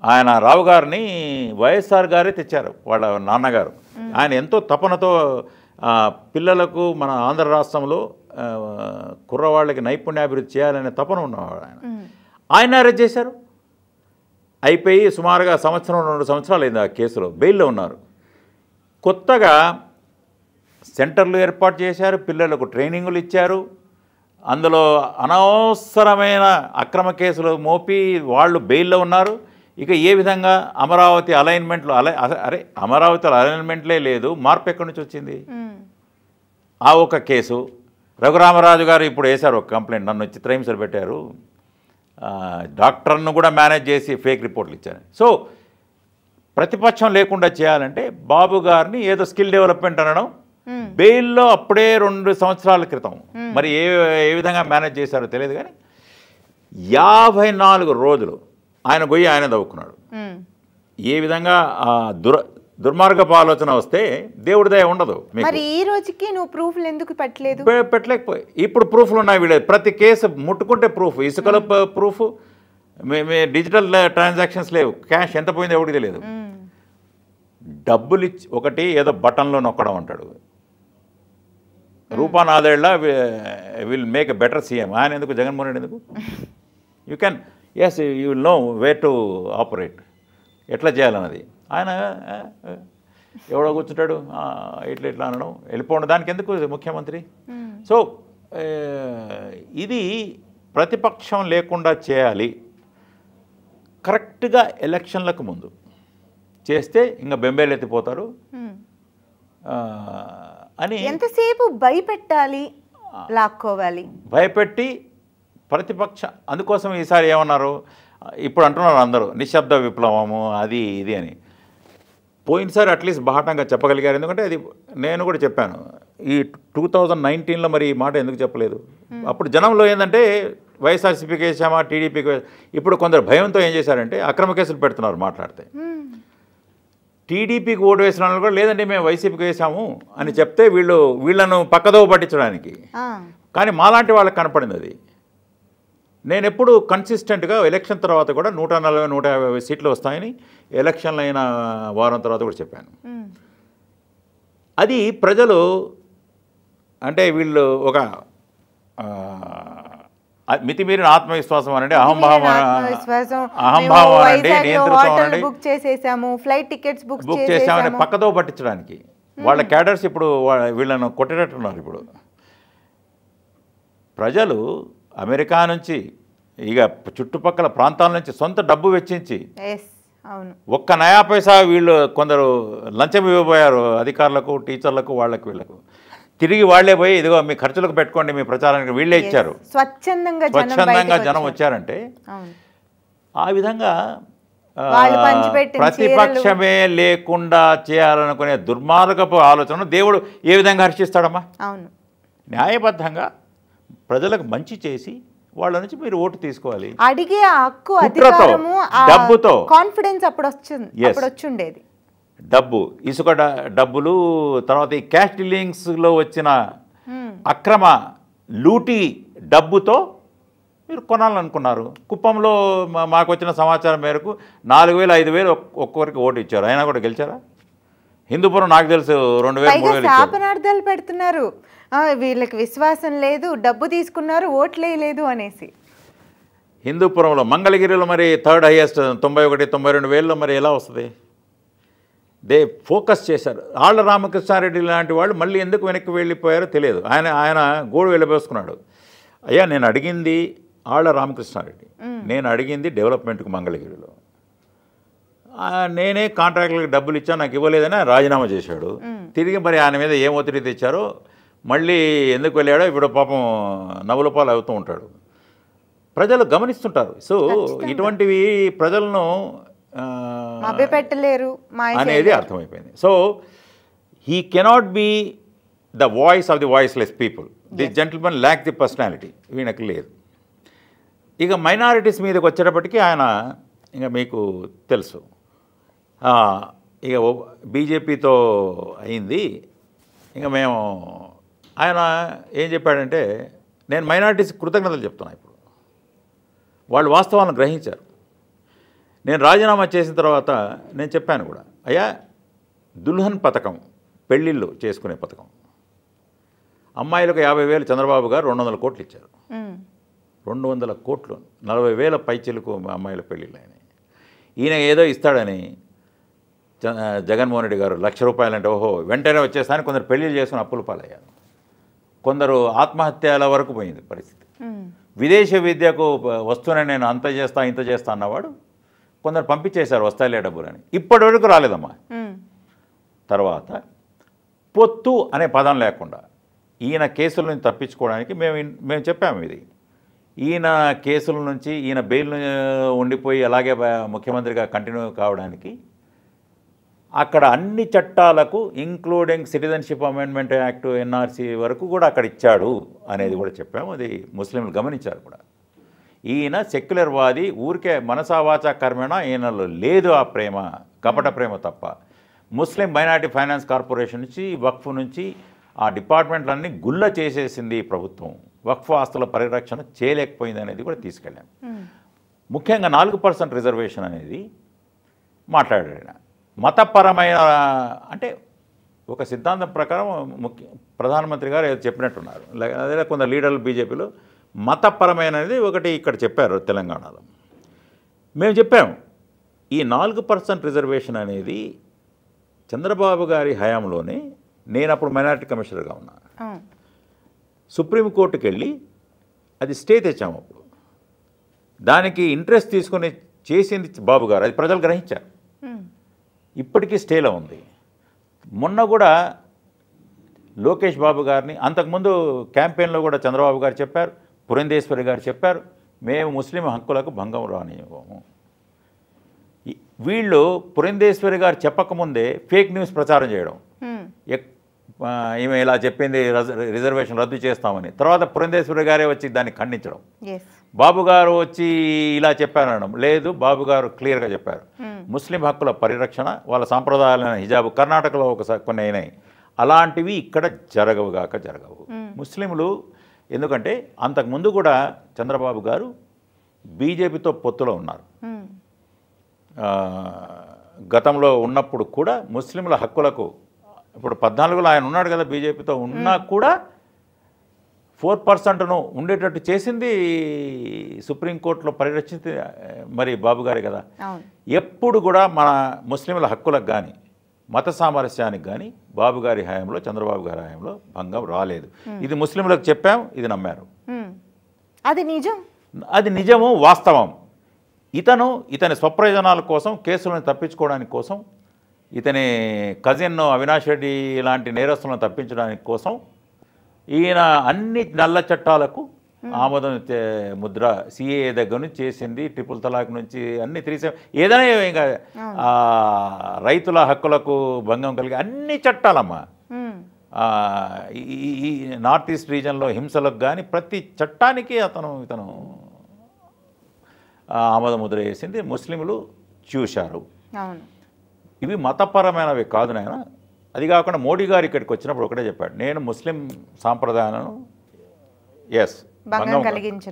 ఆయన రావు గారిని వైఎస్ఆర్ గారే తెచ్చారు, వాళ్ళ నాన్నగారు. ఆయన ఎంతో తపనతో పిల్లలకు మన ఆంధ్ర రాష్ట్రంలో కుర్రవాళ్ళకి నైపుణ్యాభివృద్ధి చేయాలనే తపన ఉన్నవాడు ఆయన అరెస్ట్ చేశారు. అయిపోయి సుమారుగా 1-2 సంవత్సరాలు అయింది ఆ కేసులో, బెయిల్లో ఉన్నారు. కొత్తగా సెంటర్లు ఏర్పాటు చేశారు, పిల్లలకు ట్రైనింగులు ఇచ్చారు. అందులో అనవసరమైన అక్రమ కేసులు మోపి వాళ్ళు బెయిల్లో ఉన్నారు. ఇక ఏ విధంగా అమరావతి అలైన్మెంట్లు అరే అమరావతి అలైన్మెంట్లే లేదు, మార్పు ఎక్కడి నుంచి వచ్చింది? ఆ ఒక కేసు రఘురామరాజు గారు ఇప్పుడు వేశారు ఒక కంప్లైంట్, నన్ను చిత్రహింసలు పెట్టారు, డాక్టర్ను కూడా మేనేజ్ చేసి ఫేక్ రిపోర్ట్లు ఇచ్చారు. సో ప్రతిపక్షం లేకుండా చేయాలంటే బాబు గారిని ఏదో స్కిల్ డెవలప్మెంట్ అనడం, బెయిల్లో అప్పుడే 2 సంవత్సరాల క్రితం మరి ఏ విధంగా మేనేజ్ చేశారో తెలియదు, కానీ 54 రోజులు ఆయన గొయ్యి ఆయన దవ్వుకున్నాడు. ఏ విధంగా దుర్మార్గపు ఆలోచన వస్తే దేవుడి దయ ఉండదు. మరి ఈ రోజుకి నువ్వు ప్రూఫ్లు ఎందుకు పెట్టలేదు? పెట్టలేకపోయి ఇప్పుడు ప్రూఫ్లు ఉన్నాయి. వీళ్ళ ప్రతి కేసు ముట్టుకుంటే ప్రూఫ్, ఇసుకలో ప్రూఫ్, డిజిటల్ ట్రాన్సాక్షన్స్ లేవు, క్యాష్ ఎంత పోయిందో ఎవరికి తెలియదు. డబ్బులు ఇచ్చి ఒకటి ఏదో బటన్లో నొక్కడం అంటాడు, రూపా 4 ఏళ్ళ will make a better CM. ఆయన ఎందుకు, జగన్మోహన్ రెడ్డి ఎందుకు? You can yes you will know way to operate, ఎట్లా చేయాలన్నది. ఆయన ఎవడో కూర్చుంటాడు ఇట్లా అనడం, వెళ్ళిపోవడం, దానికి ఎందుకు ముఖ్యమంత్రి? సో ఇది ప్రతిపక్షం లేకుండా చేయాలి. కరెక్ట్గా ఎలక్షన్లకు ముందు చేస్తే ఇంకా బెంబేలు ఎత్తిపోతారు అని. ఎంతసేపు భయపెట్టాలి, లాక్కోవాలి, భయపెట్టి ప్రతిపక్ష. అందుకోసం ఈసారి ఏమన్నారు, ఇప్పుడు అంటున్నారు అందరూ నిశ్శబ్ద విప్లవము అది ఇది అని. పోయినసారి అట్లీస్ట్ బాహటంగా చెప్పగలిగారు, ఎందుకంటే అది నేను కూడా చెప్పాను. ఈ 2019లో మరి ఈ మాట ఎందుకు చెప్పలేదు? అప్పుడు జనంలో ఏంటంటే వైఎస్ఆర్సీపీకి వేసామా, టీడీపీకి. ఇప్పుడు కొందరు భయంతో ఏం చేశారంటే అక్రమ కేసులు పెడుతున్నారు మాట్లాడితే. టీడీపీకి ఓటు వేసిన వాళ్ళు కూడా లేదంటే మేము వైసీపీకి వేసాము అని చెప్తే వీళ్ళను పక్కదోవ పట్టించడానికి. కానీ మాలాంటి వాళ్ళకి కనపడింది అది. నేను ఎప్పుడు కన్సిస్టెంట్గా ఎలక్షన్ తర్వాత కూడా 140, 150 సీట్లు వస్తాయని ఎలక్షన్లు అయిన వారం తర్వాత కూడా చెప్పాను. అది ప్రజలు అంటే వీళ్ళు ఒక మితిమీరిన ఆత్మవిశ్వాసం అనండి, అహంభావం అనండి, నియంత్రితం బుక్ చేసేసాము, ఫ్లైట్ టికెట్స్ బుక్ చేసామని పక్కదో పట్టించడానికి వాళ్ళ క్యాడర్స్ ఇప్పుడు వీళ్ళను కొట్టేటట్టున్నారు. ఇప్పుడు ప్రజలు అమెరికా నుంచి ఇక చుట్టుపక్కల ప్రాంతాల నుంచి సొంత డబ్బు వెచ్చించి ఒక్క నయా పైసా వీళ్ళు కొందరు లంచం ఇవ్వబోయారు అధికారులకు, టీచర్లకు, వాళ్ళకు వీళ్ళకు. తిరిగి వాళ్లే పోయి ఇదిగో మీ ఖర్చులకు పెట్టుకోండి, మీ ప్రచారానికి వీళ్ళే ఇచ్చారు. స్వచ్ఛందంగా జనం వచ్చారంటే ఆ విధంగా ప్రతిపక్షమే లేకుండా చేయాలనుకునే దుర్మార్గపు ఆలోచన దేవుడు ఏ విధంగా హర్షిస్తాడమ్మా? న్యాయబద్ధంగా ప్రజలకు మంచి చేసి వాళ్ళ నుంచి మీరు ఓటు తీసుకోవాలి. అడిగే హక్కు, అధికారము, డబ్బుతో కాన్ఫిడెన్స్ అప్పుడు వచ్చుండేది. డబ్బు, ఇసుక డబ్బులు, తర్వాత ఈ క్యాష్ డీలింగ్స్లో వచ్చిన అక్రమ లూటీ డబ్బుతో మీరు కొనాలనుకున్నారు. కుప్పంలో మాకు వచ్చిన సమాచారం మేరకు 4,000 5,000 ఒక్కొక్కరికి ఓటు ఇచ్చారు. అయినా కూడా గెలిచారా? హిందూపురం నాకు తెలుసు 2,000 3,000 ఇచ్చారు. శాపనార్థాలు పెడుతున్నారు, వీళ్ళకి విశ్వాసం లేదు, డబ్బు తీసుకున్నారు, ఓట్లేయలేదు అనేసి. హిందూపురంలో మంగళగిరిలో మరి థర్డ్ హైయెస్ట్ 91 92 వేలలో మరి ఎలా వస్తుంది? దే ఫోకస్ చేశారు. ఆళ్ళ రామకృష్ణారెడ్డి లాంటి వాళ్ళు మళ్ళీ ఎందుకు వెనక్కి వెళ్ళిపోయారో తెలియదు. ఆయన గోడు వెళ్ళబోసుకున్నాడు. అయ్యా నేను అడిగింది ఆళ్ళ రామకృష్ణారెడ్డి, నేను అడిగింది డెవలప్మెంట్కి మంగళగిరిలో. నేనే కాంట్రాక్టులకు డబ్బులు ఇచ్చా, నాకు ఇవ్వలేదని ఆయన రాజీనామా చేశాడు. తిరిగి మరి ఆయన మీద ఏం ఒత్తిడి తెచ్చారో మళ్ళీ ఎందుకు వెళ్ళాడో ఇప్పుడు పాపం నవ్వుల పాలు అవుతూ ఉంటాడు. ప్రజలు గమనిస్తుంటారు. సో ఇటువంటివి ప్రజలను పెట్టలేరు అనేది అర్థమైపోయింది. So he cannot be the voice of the voiceless people. This gentlemen lack the personality, వీళ్ళకి లేదు. ఇక మైనారిటీస్ మీదకి వచ్చేటప్పటికీ ఆయన ఇక మీకు తెలుసు, ఇక బీజేపీతో అయింది. ఇక మేము ఆయన ఏం చెప్పాడంటే, నేను మైనారిటీస్ కృతజ్ఞతలు చెప్తున్నా. ఇప్పుడు వాళ్ళు వాస్తవాలను గ్రహించారు. నేను రాజీనామా చేసిన తర్వాత నేను చెప్పాను కూడా, అయ్యా దుల్హన్ పథకం, పెళ్ళిళ్ళు చేసుకునే పథకం, అమ్మాయిలకు 50,000 చంద్రబాబు గారు 200 కోట్లు ఇచ్చారు. 200 కోట్లు 40,000 పైచిలకు అమ్మాయిల పెళ్ళిళ్ళు అయినాయి. ఈయన ఏదో ఇస్తాడని జగన్మోహన్ రెడ్డి గారు ₹1,00,000 అంటే ఓహో వెంటనే వచ్చేస్తాను. కొందరు పెళ్ళిళ్ళు చేసుకుని అప్పుల పాలయ్యారు. కొందరు ఆత్మహత్యల వరకు పోయింది పరిస్థితి. విదేశీ విద్యకు వస్తూనే నేను అంత చేస్తా ఇంత చేస్తా అన్నవాడు కొందరు పంపించేశారు వస్తాయిలే డబ్బులని. ఇప్పటి వరకు రాలేదమ్మా. తర్వాత పొత్తు అనే పదం లేకుండా ఈయన కేసుల నుంచి తప్పించుకోవడానికి మేము చెప్పాము. ఇది ఈయన కేసుల నుంచి ఈయన బెయిల్ ఉండిపోయి అలాగే ముఖ్యమంత్రిగా కంటిన్యూ కావడానికి అక్కడ అన్ని చట్టాలకు including citizenship amendment act NRC వరకు కూడా అక్కడ ఇచ్చాడు అనేది కూడా చెప్పాము. అది ముస్లింలు గమనించారు కూడా. ఈయన సెక్యులర్ వాది, ఊరికే మనసావాచా కర్మేణ ఈయనలో లేదు ఆ ప్రేమ, కపట ప్రేమ తప్ప. ముస్లిం మైనారిటీ ఫైనాన్స్ కార్పొరేషన్ నుంచి వక్ఫ్ నుంచి ఆ డిపార్ట్మెంట్లన్నీ గుల్ల చేసేసింది ప్రభుత్వం. వక్ఫ్ ఆస్తుల పరిరక్షణ చేయలేకపోయింది అనేది కూడా తీసుకెళ్ళాం. ముఖ్యంగా 4% రిజర్వేషన్ అనేది మాట్లాడాడు. మతపరమైన అంటే ఒక సిద్ధాంతం ప్రకారం ప్రధానమంత్రి గారు ఏదో చెప్పినట్టున్నారు. అదే కొందరు లీడర్లు బీజేపీలో మతపరమైనది ఒకటి ఇక్కడ చెప్పారు తెలంగాణలో. మేము చెప్పాము ఈ 4% రిజర్వేషన్ అనేది చంద్రబాబు గారి హయాంలోనే, నేను అప్పుడు మైనారిటీ కమిషనర్గా ఉన్నా, సుప్రీంకోర్టుకి వెళ్ళి అది స్టే తెచ్చాము. అప్పుడు దానికి ఇంట్రెస్ట్ తీసుకొని చేసింది బాబు గారు, అది ప్రజలు గ్రహించారు. ఇప్పటికీ స్టేలో ఉంది. మొన్న కూడా లోకేష్ బాబు గారిని, అంతకుముందు క్యాంపెయిన్లో కూడా చంద్రబాబు గారు చెప్పారు, పురంధేశ్వరి గారు చెప్పారు, మేము ముస్లిం హక్కులకు భంగం రానివ్వము. వీళ్ళు పురంధేశ్వరి గారు చెప్పకముందే ఫేక్ న్యూస్ ప్రచారం చేయడం, ఈమె ఇలా చెప్పింది రిజర్వేషన్ రద్దు చేస్తామని. తర్వాత పురంధేశ్వరి గారే వచ్చి దాన్ని ఖండించడం, బాబు గారు వచ్చి ఇలా చెప్పారనడం లేదు. బాబు గారు క్లియర్గా చెప్పారు, ముస్లిం హక్కుల పరిరక్షణ, వాళ్ళ సాంప్రదాయాలైన హిజాబు కర్ణాటకలో కొన్ని అయినాయి, అలాంటివి ఇక్కడ జరగవుగాక జరగవు. ముస్లింలు ఎందుకంటే అంతకుముందు కూడా చంద్రబాబు గారు బీజేపీతో పొత్తులో ఉన్నారు. గతంలో ఉన్నప్పుడు కూడా ముస్లింల హక్కులకు, ఇప్పుడు 14లో ఆయన ఉన్నాడు కదా బీజేపీతో ఉన్నా కూడా 4%ను ఉండేటట్టు చేసింది సుప్రీంకోర్టులో పరిరక్షించి మరి బాబు గారే కదా. ఎప్పుడు కూడా మన ముస్లింల హక్కులకు కానీ మత సామరస్యానికి కానీ బాబు గారి హయాంలో, చంద్రబాబు గారి హయాంలో భంగం రాలేదు. ఇది ముస్లింలకు చెప్పాం, ఇది నమ్మారు. అది నిజం, అది నిజము, వాస్తవం. ఇతని స్వప్రయోజనాల కోసం, కేసులను తప్పించుకోవడానికి కోసం, ఇతని కజిన్ అవినాష్ రెడ్డి లాంటి నేరస్తులను తప్పించడానికి కోసం ఈయన అన్ని నల్ల చట్టాలకు ఆమోదం ముద్ర, సిఏఏ దగ్గర నుంచి చేసింది, ట్రిపుల్ తలాక్ నుంచి అన్ని 37 ఏదైనా ఇంకా రైతుల హక్కులకు భంగం కలిగే అన్ని చట్టాలమ్మా. ఈ నార్త్ ఈస్ట్ రీజన్లో హింసలకు కానీ ప్రతి చట్టానికి ఇతను ఆమోద ముద్ర వేసింది. ముస్లింలు చూశారు. ఇవి మతపరమైనవి కాదు నాయన. అది కాకుండా మోడీ గారు ఇక్కడికి వచ్చినప్పుడు ఒకటే చెప్పాడు, నేను ముస్లిం సాంప్రదాయాలను ఎస్ భంగం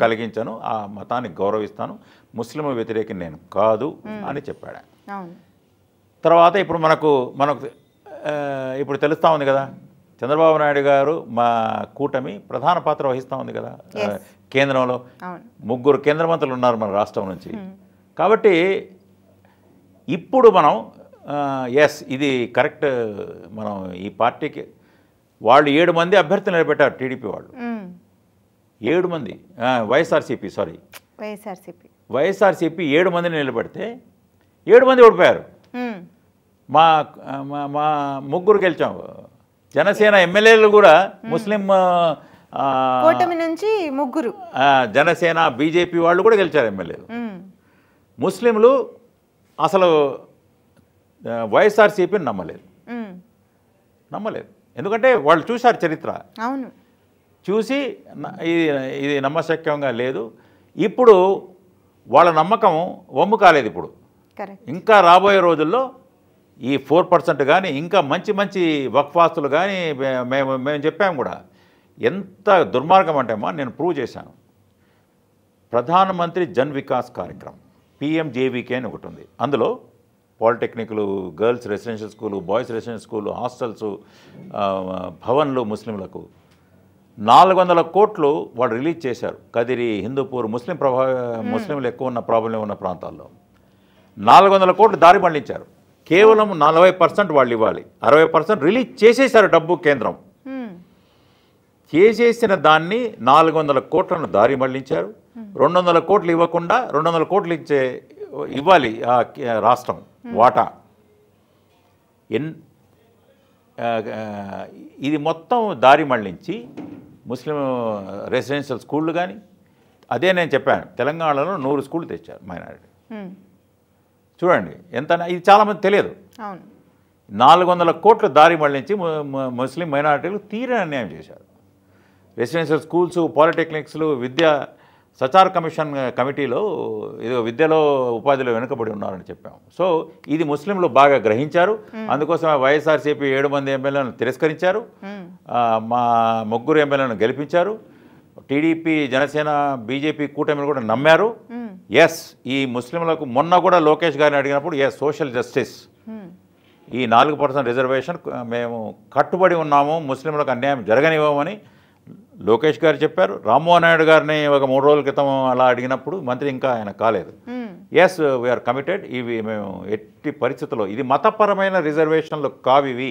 కలిగించను, ఆ మతాన్ని గౌరవిస్తాను, ముస్లిం వ్యతిరేకం నేను కాదు అని చెప్పాడు. అవును. తర్వాత ఇప్పుడు మనకు ఇప్పుడు తెలుస్తూ ఉంది కదా, చంద్రబాబు నాయుడు గారు మా కూటమి ప్రధాన పాత్ర వహిస్తూ ఉంది కదా కేంద్రంలో. 3 కేంద్ర మంత్రులు ఉన్నారు మన రాష్ట్రం నుంచి. కాబట్టి ఇప్పుడు మనం ఇది కరెక్ట్. మనం ఈ పార్టీకి వాళ్ళు 7 మంది అభ్యర్థులు నిలబెట్టారు, టీడీపీ వాళ్ళు 7 మంది, వైఎస్ఆర్సీపీ 7 మందిని నిలబెడితే 7 మంది ఓడిపోయారు. మా 3 గెలిచాం. జనసేన ఎమ్మెల్యేలు కూడా ముస్లిం కూటమి నుంచి 3, జనసేన బీజేపీ వాళ్ళు కూడా గెలిచారు ఎమ్మెల్యేలు. ముస్లింలు అసలు వైఎస్ఆర్సీపీని నమ్మలేదు. ఎందుకంటే వాళ్ళు చూశారు చరిత్ర, చూసి ఇది నమ్మశక్యంగా లేదు. ఇప్పుడు వాళ్ళ నమ్మకం వమ్ము కాలేదు. ఇప్పుడు ఇంకా రాబోయే రోజుల్లో ఈ 4% కానీ ఇంకా మంచి మంచి వక్ఫాస్తులు కానీ మేము చెప్పాము కూడా. ఎంత దుర్మార్గం అంటే నేను ప్రూవ్ చేశాను. ప్రధానమంత్రి జన్ వికాస్ కార్యక్రమం PMJVK అని ఒకటి ఉంది. అందులో పాలిటెక్నిక్లు, girls residential school, boys residential school, hostels, భవన్లు ముస్లింలకు 400 కోట్లు వాళ్ళు రిలీజ్ చేశారు. కదిరి, హిందూపూర్, ముస్లింలు ఎక్కువ ఉన్న ప్రాబ్లం ఉన్న ప్రాంతాల్లో 400 కోట్లు దారి మళ్లించారు. కేవలం 40% వాళ్ళు ఇవ్వాలి, 60% రిలీజ్ చేసేశారు డబ్బు. కేంద్రం చేసేసిన దాన్ని 400 కోట్లను దారి మళ్లించారు. 200 కోట్లు ఇవ్వకుండా 200 కోట్లు ఇవ్వాలి ఆ రాష్ట్రం వాటా. ఇది మొత్తం దారి మళ్లించి ముస్లిం రెసిడెన్షియల్ స్కూళ్ళు కానీ, అదే నేను చెప్పాను, తెలంగాణలో 100 స్కూళ్ళు తెచ్చారు మైనారిటీ. చూడండి ఎంత, ఇది చాలామంది తెలియదు. 400 కోట్లు దారి మళ్లించి ముస్లిం మైనారిటీలు తీరని అన్యాయం చేశారు. రెసిడెన్షియల్ స్కూల్స్, పాలిటెక్నిక్స్లు, సచార్ కమిటీలో ఇది విద్యలో ఉపాధిలో వెనుకబడి ఉన్నారని చెప్పాము. సో ఇది ముస్లింలు బాగా గ్రహించారు. అందుకోసం వైఎస్ఆర్సీపీ 7 మంది ఎమ్మెల్యేలను తిరస్కరించారు, మా 3 ఎమ్మెల్యేలను గెలిపించారు. టీడీపీ, జనసేన, బీజేపీ కూటమిలు కూడా నమ్మారు. ఎస్, ఈ ముస్లింలకు మొన్న కూడా లోకేష్ గారిని అడిగినప్పుడు సోషల్ జస్టిస్, ఈ 4% రిజర్వేషన్ మేము కట్టుబడి ఉన్నాము, ముస్లింలకు అన్యాయం జరగనివ్వమని లోకేష్ గారు చెప్పారు. రామ్మోహన్ నాయుడు గారిని ఒక 3 రోజుల క్రితం అలా అడిగినప్పుడు మంత్రి ఇంకా ఆయన కాలేదు. Yes, we are committed. ఇవి మేము ఎట్టి పరిస్థితుల్లో, ఇది మతపరమైన రిజర్వేషన్లు కావివి,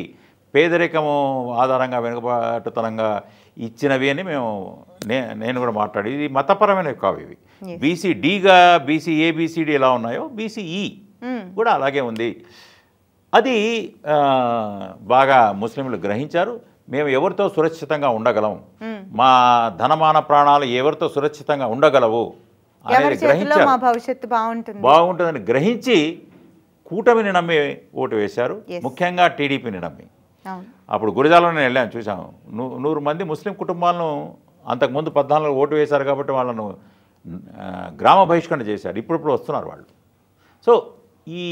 పేదరికము ఆధారంగా వెనుకబాటుతనంగా ఇచ్చినవి అని నేను కూడా మాట్లాడి, ఇది మతపరమైనవి కావు ఇవి. BCDగా BC ABCD ఎలా ఉన్నాయో BCE కూడా అలాగే ఉంది. అది బాగా ముస్లింలు గ్రహించారు. మేము ఎవరితో సురక్షితంగా ఉండగలం, మా ధనమాన ప్రాణాలు ఎవరితో సురక్షితంగా ఉండగలవు అనేది గ్రహించారు. బాగుంటుందని గ్రహించి కూటమిని నమ్మి ఓటు వేశారు, ముఖ్యంగా టీడీపీని నమ్మి. అప్పుడు గురిజాలలో నేను వెళ్ళాను, చూసాము. 100 మంది ముస్లిం కుటుంబాలను అంతకుముందు 14 ఓటు వేశారు కాబట్టి వాళ్ళను గ్రామ బహిష్కరణ చేశారు. ఇప్పుడు వస్తున్నారు వాళ్ళు. సో ఈ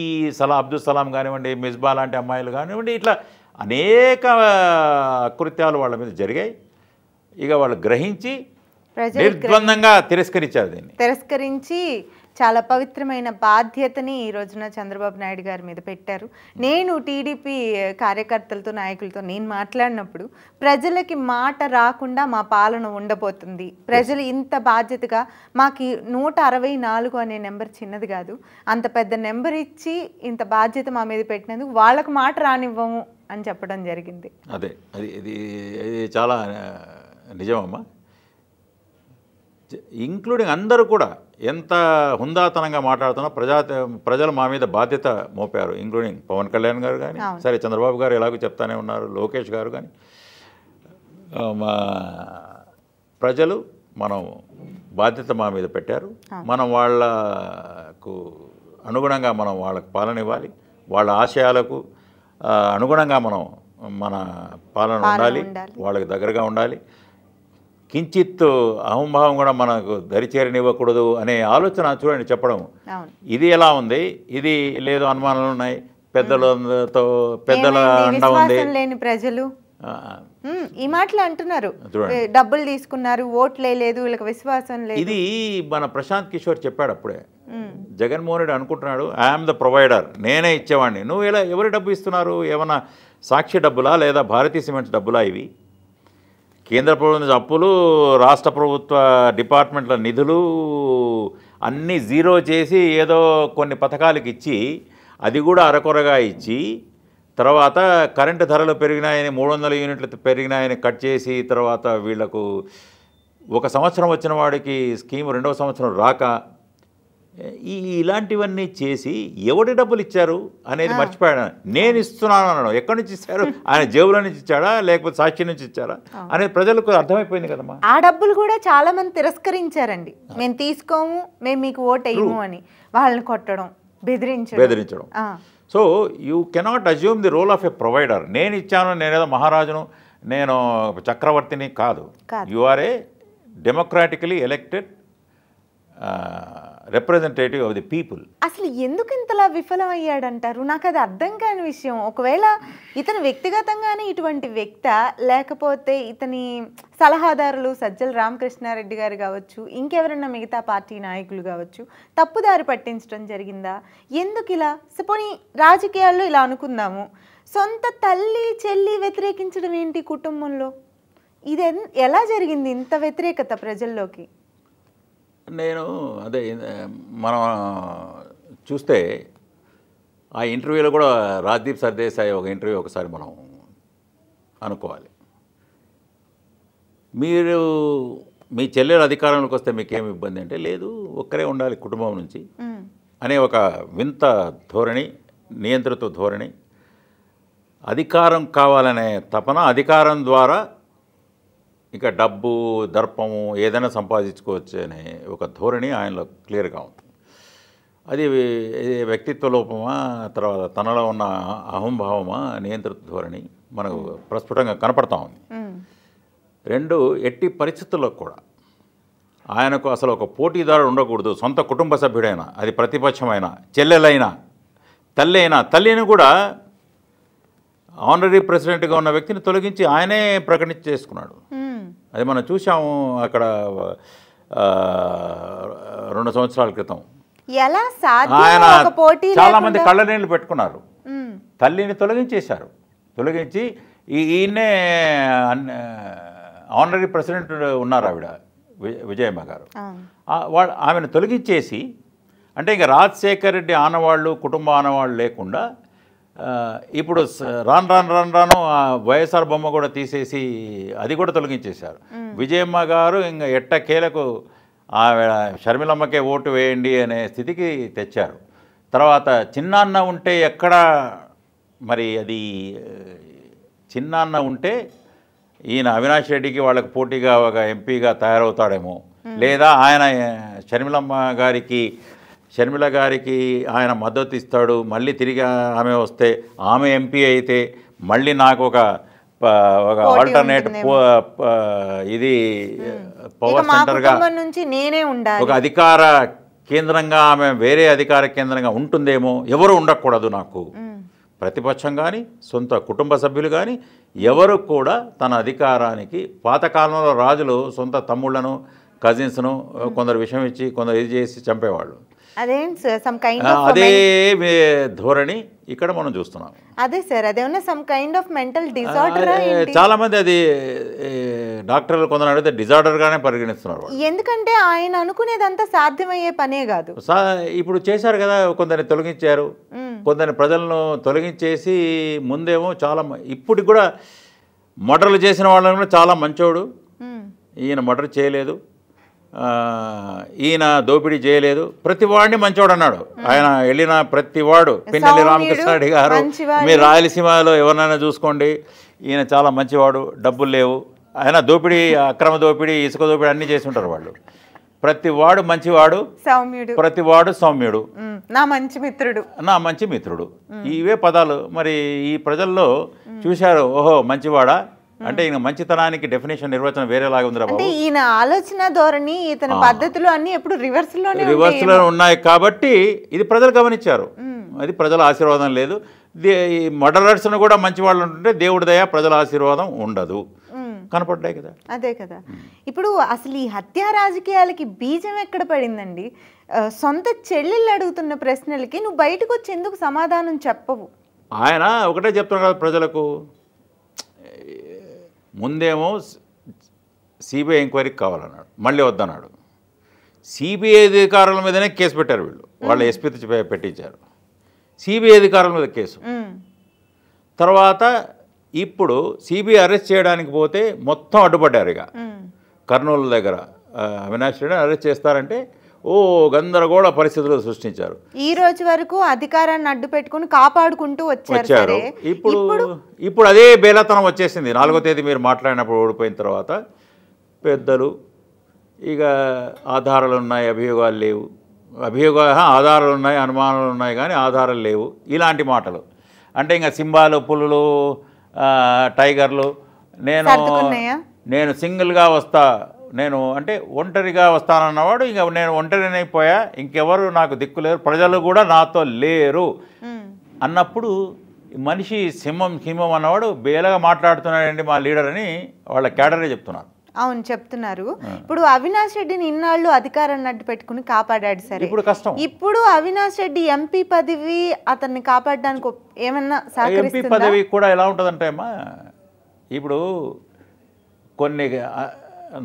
అబ్దుల్ సలాం కానివ్వండి, మిస్బా లాంటి అమ్మాయిలు కానివ్వండి, ఇట్లా అనేక కృత్యాలు వాళ్ళ మీద జరిగాయి. ఇక వాళ్ళు గ్రహించి నిర్ద్వందంగా తిరస్కరించి చాలా పవిత్రమైన బాధ్యతని ఈ రోజున చంద్రబాబు నాయుడు గారి మీద పెట్టారు. నేను టీడీపీ కార్యకర్తలతో, నాయకులతో నేను మాట్లాడినప్పుడు ప్రజలకి మాట రాకుండా మా పాలన ఉండబోతుంది, ప్రజలు ఇంత బాధ్యతగా, మాకు 164 అనే నెంబర్ చిన్నది కాదు, అంత పెద్ద నెంబర్ ఇచ్చి ఇంత బాధ్యత మా మీద పెట్టినందుకు వాళ్ళకు మాట రానివ్వము అని చెప్పడం జరిగింది. అదే ఇది చాలా నిజమమ్మా. ఇంక్లూడింగ్ అందరూ కూడా ఎంత హుందాతనంగా మాట్లాడుతున్నా ప్రజలు మా మీద బాధ్యత మోపారు. ఇంక్లూడింగ్ పవన్ కళ్యాణ్ గారు కానీ, సరే చంద్రబాబు గారు ఎలాగో చెప్తానే ఉన్నారు, లోకేష్ గారు కానీ, మా ప్రజలు మనం బాధ్యత మా మీద పెట్టారు. మనం వాళ్ళకు అనుగుణంగా మనం వాళ్ళకు పాలన ఇవ్వాలి, వాళ్ళ ఆశయాలకు అనుగుణంగా మన పాలన ఉండాలి, వాళ్ళకి దగ్గరగా ఉండాలి. కించిత్ అహంభావం కూడా మనకు దరిచేరనివ్వకూడదు అనే ఆలోచన చూడండి చెప్పడం. ఇది ఎలా ఉంది, ఇది లేదు అనుమానాలు ఉన్నాయి, పెద్దల అండ ఉంది, ప్రజలు ఈ మాటలు అంటున్నారు, చూడండి. డబ్బులు తీసుకున్నారు, ఓట్లే లేదు, వీళ్ళకి విశ్వాసం లేదు. ఇది మన ప్రశాంత్ కిషోర్ చెప్పాడు అప్పుడే. జగన్మోహన్ రెడ్డి అనుకుంటున్నాడు ఐఆమ్ ద ప్రొవైడర్, నేనే ఇచ్చేవాడిని. నువ్వు ఎలా ఎవరి డబ్బు ఇస్తున్నారు? ఏమన్నా సాక్షి డబ్బులా లేదా భారతీయ సిమెంట్స్ డబ్బులా? ఇవి కేంద్ర ప్రభుత్వం అప్పులు, రాష్ట్ర ప్రభుత్వ డిపార్ట్మెంట్ల నిధులు అన్నీ జీరో చేసి ఏదో కొన్ని పథకాలకు ఇచ్చి, అది కూడా అరకొరగా ఇచ్చి, తర్వాత కరెంటు ధరలు పెరిగినాయని 300 యూనిట్లు పెరిగినాయని కట్ చేసి, తర్వాత వీళ్లకు ఒక సంవత్సరం వచ్చిన వాడికి స్కీమ్ రెండవ సంవత్సరం రాక, ఇలాంటివన్నీ చేసి ఎవడి డబ్బులు ఇచ్చారు అనేది మర్చిపోయాడు. నేను ఇస్తున్నాను అన్నాడు. ఎక్కడి నుంచి ఇచ్చారు? ఆయన జేబులో నుంచి ఇచ్చాడా లేకపోతే సాక్షి నుంచి ఇచ్చారా అనేది ప్రజలకు అర్థమైపోయింది కదమ్మా. ఆ డబ్బులు కూడా చాలా మంది తిరస్కరించారండి. మేము తీసుకోము, మేము మీకు ఓటు వేయము అని వాళ్ళని కొట్టడం, బెదిరించడం. So you cannot assume the role of a provider. నేను ఇచ్చాను, నేనేదో మహారాజును, నేను చక్రవర్తిని కాదు. You are a democratically elected representative of the people. అసలు ఎందుకు ఇంతలా విఫలం అయ్యాడంటారు? నాకు అది అర్థం కాని విషయం. ఒకవేళ ఇతను వ్యక్తిగతంగానే ఇటువంటి వ్యక్త, లేకపోతే ఇతని సలహాదారులు సజ్జల రామకృష్ణారెడ్డి గారు కావచ్చు, ఇంకెవరన్నా మిగతా పార్టీ నాయకులు కావచ్చు, తప్పుదారి పట్టించడం జరిగిందా? ఎందుకు ఇలా? పోనీ రాజకీయాల్లో ఇలా అనుకుందాము, సొంత తల్లి చెల్లి వ్యతిరేకించడం ఏంటి కుటుంబంలో? ఇది ఎలా జరిగింది ఇంత వ్యతిరేకత ప్రజల్లోకి? నేను అదే మనం చూస్తే ఆ ఇంటర్వ్యూలో కూడా రాజ్దీప్ సర్దేశాయ్ ఒక ఇంటర్వ్యూ ఒకసారి మనం అనుకోవాలి. మీరు మీ చెల్లెలు అధికారంలోకి వస్తే మీకేమి ఇబ్బంది అంటే, లేదు ఒక్కరే ఉండాలి కుటుంబం నుంచి అనే ఒక వింత ధోరణి, నియంత్రిత ధోరణి, అధికారం కావాలనే తపన, అధికారం ద్వారా ఇక డబ్బు దర్పము ఏదైనా సంపాదించుకోవచ్చు అనే ఒక ధోరణి ఆయనలో క్లియర్గా ఉంది. అది వ్యక్తిత్వ లోపమా, తర్వాత తనలో ఉన్న అహంభావమా, నియంత్రిత ధోరణి మనకు ప్రస్ఫుటంగా కనపడతా ఉంది. రెండు, ఎట్టి పరిస్థితుల్లో కూడా ఆయనకు అసలు ఒక పోటీదారుడు ఉండకూడదు. సొంత కుటుంబ సభ్యుడైనా, అది ప్రతిపక్షమైనా, చెల్లెలైనా, తల్లి అయినా, తల్లిని కూడా ఆనరీ ప్రెసిడెంట్గా ఉన్న వ్యక్తిని తొలగించి ఆయనే ప్రకటించి చేసుకున్నాడు. అది మనం చూసాము అక్కడ 2 సంవత్సరాల క్రితం. ఆయన చాలామంది కళ్ళ నీళ్ళు పెట్టుకున్నారు. తల్లిని తొలగించేశారు. తొలగించి ఈయన్నే ఆనరీ ప్రెసిడెంట్ ఉన్నారు ఆవిడ విజయమ్మ గారు. ఆమెను తొలగించేసి, అంటే ఇంకా రాజశేఖర్ రెడ్డి ఆనవాళ్ళు, కుటుంబ ఆనవాళ్ళు లేకుండా ఇప్పుడు రాను వైఎస్ఆర్ బొమ్మ కూడా తీసేసి అది కూడా తొలగించేశారు. విజయమ్మ గారు ఇంకా ఎట్టకేలకు షర్మిలమ్మకే ఓటు వేయండి అనే స్థితికి తెచ్చారు. తర్వాత చిన్నాన్న ఉంటే ఎక్కడ మరి అది చిన్నాన్న ఉంటే ఈయన అవినాష్ రెడ్డికి వాళ్ళకి పోటీగా ఒక ఎంపీగా తయారవుతాడేమో, లేదా ఆయన షర్మిల గారికి ఆయన మద్దతు ఇస్తాడు. మళ్ళీ తిరిగి ఆమె వస్తే, ఆమె ఎంపీ అయితే మళ్ళీ నాకు ఒక ఆల్టర్నేట్ ఇది పవర్ సెంటర్గా ఒక అధికార కేంద్రంగా ఆమె వేరే అధికార కేంద్రంగా ఉంటుందేమో, ఎవరు ఉండకూడదు నాకు. ప్రతిపక్షం కానీ సొంత కుటుంబ సభ్యులు కానీ ఎవరు కూడా తన అధికారానికి, పాతకాలంలో రాజులు సొంత తమ్ముళ్లను, కజిన్స్ను కొందరు విషం ఇచ్చి కొందరు ఇది చేసి చంపేవాళ్ళు. అదే ధోరణి ఇక్కడ మనం చూస్తున్నాం. అదే సార్, అదేమన్నా some kind of mental disorder. చాలా మంది అది డాక్టర్లు కొందరు అడిగితే డిజార్డర్గానే పరిగణిస్తున్నారు. ఎందుకంటే ఆయన అనుకునేదంతా సాధ్యమయ్యే పనే కాదు. ఇప్పుడు చేశారు కదా, కొందరిని తొలగించారు, కొందరిని ప్రజలను తొలగించేసి ముందేమో చాలా ఇప్పటికి కూడా మర్డర్లు చేసిన వాళ్ళని కూడా చాలా మంచోడు, ఈయన మర్డర్ చేయలేదు, ఈయన దోపిడీ చేయలేదు, ప్రతి వాడిని మంచివాడు అన్నాడు. ఆయన వెళ్ళిన ప్రతి వాడు, పిన్నెల్లి రామకృష్ణారెడ్డి గారు, మీరు రాయలసీమలో ఎవరినైనా చూసుకోండి, ఈయన చాలా మంచివాడు, డబ్బులు లేవు, ఆయన దోపిడీ, అక్రమ దోపిడీ, ఇసుక దోపిడీ అన్నీ చేసి ఉంటారు వాళ్ళు. ప్రతి వాడు మంచివాడు, ప్రతి వాడు సౌమ్యుడు, నా మంచి మిత్రుడు, ఇవే పదాలు. మరి ఈ ప్రజల్లో చూశారు, ఓహో మంచివాడా అంటే ఈయన మంచితనానికి డెఫినేషన్, నిర్వచనం వేరేలాగా ఉందిరా బాబు. ఈయన ఆలోచన ధోరణి, ఇతని పద్ధతులు అన్ని ఎప్పుడు రివర్స్లో ఉన్నాయి కాబట్టి ఇది ప్రజలు గమనించారు. అది ప్రజల ఆశీర్వాదం లేదు. ఈ మర్డరర్స్ను కూడా మంచి వాళ్ళు ఉంటుంటే దేవుడి దయ ప్రజల ఆశీర్వాదం ఉండదు. కనపడ్డాయి కదా. అదే కదా. ఇప్పుడు అసలు ఈ హత్యా రాజకీయాలకి బీజం ఎక్కడ పడిందండి? సొంత చెల్లెళ్ళు అడుగుతున్న ప్రశ్నలకి నువ్వు బయటకు వచ్చి ఎందుకు సమాధానం చెప్పవు? ఆయన ఒకటే చెప్తున్నాడు కదా ప్రజలకు. ముందేమో సిబిఐ ఎంక్వైరీకి కావాలన్నాడు, మళ్ళీ వద్దన్నాడు. సిబిఐ అధికారుల మీదనే కేసు పెట్టారు వీళ్ళు, వాళ్ళ ఎస్పీతో పెట్టించారు. సిబిఐ అధికారుల మీద కేసు. తర్వాత ఇప్పుడు సిబిఐ అరెస్ట్ చేయడానికి పోతే మొత్తం అడ్డుపడ్డారు. ఇక కర్నూలు దగ్గర అవినాష్ రెడ్డిని అరెస్ట్ చేస్తారంటే గందరగోళ పరిస్థితులు సృష్టించారు. ఈ రోజు వరకు అధికారాన్ని అడ్డు పెట్టుకుని కాపాడుకుంటూ వచ్చారు. ఇప్పుడు అదే బేలతనం వచ్చేసింది. 4వ తేదీ మీరు మాట్లాడినప్పుడు ఓడిపోయిన తర్వాత పెద్దలు ఇక ఆధారాలు ఉన్నాయి, అభియోగాలు లేవు, ఆధారాలు ఉన్నాయి, అనుమానాలు ఉన్నాయి కానీ ఆధారాలు లేవు, ఇలాంటి మాటలు. అంటే ఇంకా సింబాలు, పులులు, టైగర్లు, నేను సింగిల్గా వస్తా, నేను అంటే ఒంటరిగా వస్తానన్నవాడు ఇంక నేను ఒంటరినైపోయా, ఇంకెవరు నాకు దిక్కు లేరు, ప్రజలు కూడా నాతో లేరు అన్నప్పుడు మనిషి సింహం అన్నవాడు బేలగా మాట్లాడుతున్నాడండి మా లీడర్ అని వాళ్ళ క్యాడరే చెప్తున్నారు. అవును చెప్తున్నారు. ఇప్పుడు అవినాష్ రెడ్డిని ఇన్నాళ్ళు అధికారాన్ని అడ్డు పెట్టుకుని కాపాడాడు సరే, ఇప్పుడు కష్టం. ఇప్పుడు అవినాష్ రెడ్డి ఎంపీ పదవి అతన్ని కాపాడడానికి ఏమన్నా ఎంపీ పదవి కూడా ఎలా ఉంటుందంటే అమ్మా, ఇప్పుడు కొన్ని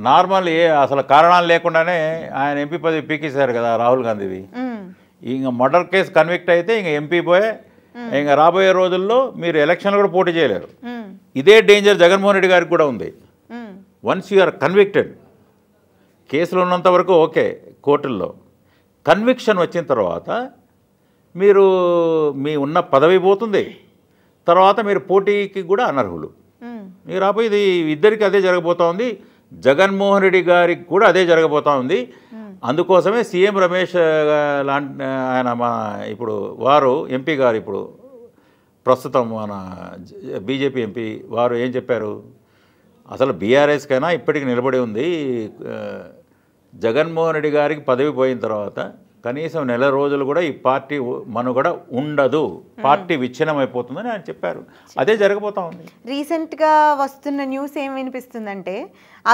నార్మల్ అసలు కారణాలు లేకుండానే ఆయన ఎంపీ పదవి పీకేశారు కదా రాహుల్ గాంధీవి. ఇంకా మర్డర్ కేసు కన్విక్ట్ అయితే ఇంక ఎంపీ పోయే, ఇంకా రాబోయే రోజుల్లో మీరు ఎలక్షన్లు కూడా పోటీ చేయలేరు. ఇదే డేంజర్ జగన్మోహన్ రెడ్డి గారికి కూడా ఉంది. వన్స్ యు ఆర్ కన్విక్టెడ్, కేసులు ఉన్నంత వరకు ఓకే కోర్టుల్లో, కన్విక్షన్ వచ్చిన తర్వాత మీరు మీ ఉన్న పదవి పోతుంది, తర్వాత మీరు పోటీకి కూడా అనర్హులు. మీరు రాబోయేది ఇద్దరికి అదే జరగబోతూ ఉంది, జగన్మోహన్ రెడ్డి గారికి కూడా అదే జరగబోతూ ఉంది. అందుకోసమే సీఎం రమేష్ లాంటి ఆయన ఇప్పుడు వారు ఎంపీ గారు, ఇప్పుడు ప్రస్తుతం మన బీజేపీ ఎంపీ వారు ఏం చెప్పారు, అసలు బీఆర్ఎస్కైనా ఇప్పటికి నిలబడి ఉంది, జగన్మోహన్ రెడ్డి గారికి పదవి పోయిన తర్వాత కనీసం నెల రోజులు కూడా ఈ పార్టీ మనుగడ ఉండదు, పార్టీ విచ్ఛిన్నం అయిపోతుందని ఆయన చెప్పారు. అదే జరగబోతా ఉంది. రీసెంట్గా వస్తున్న న్యూస్ ఏం వినిపిస్తుందంటే,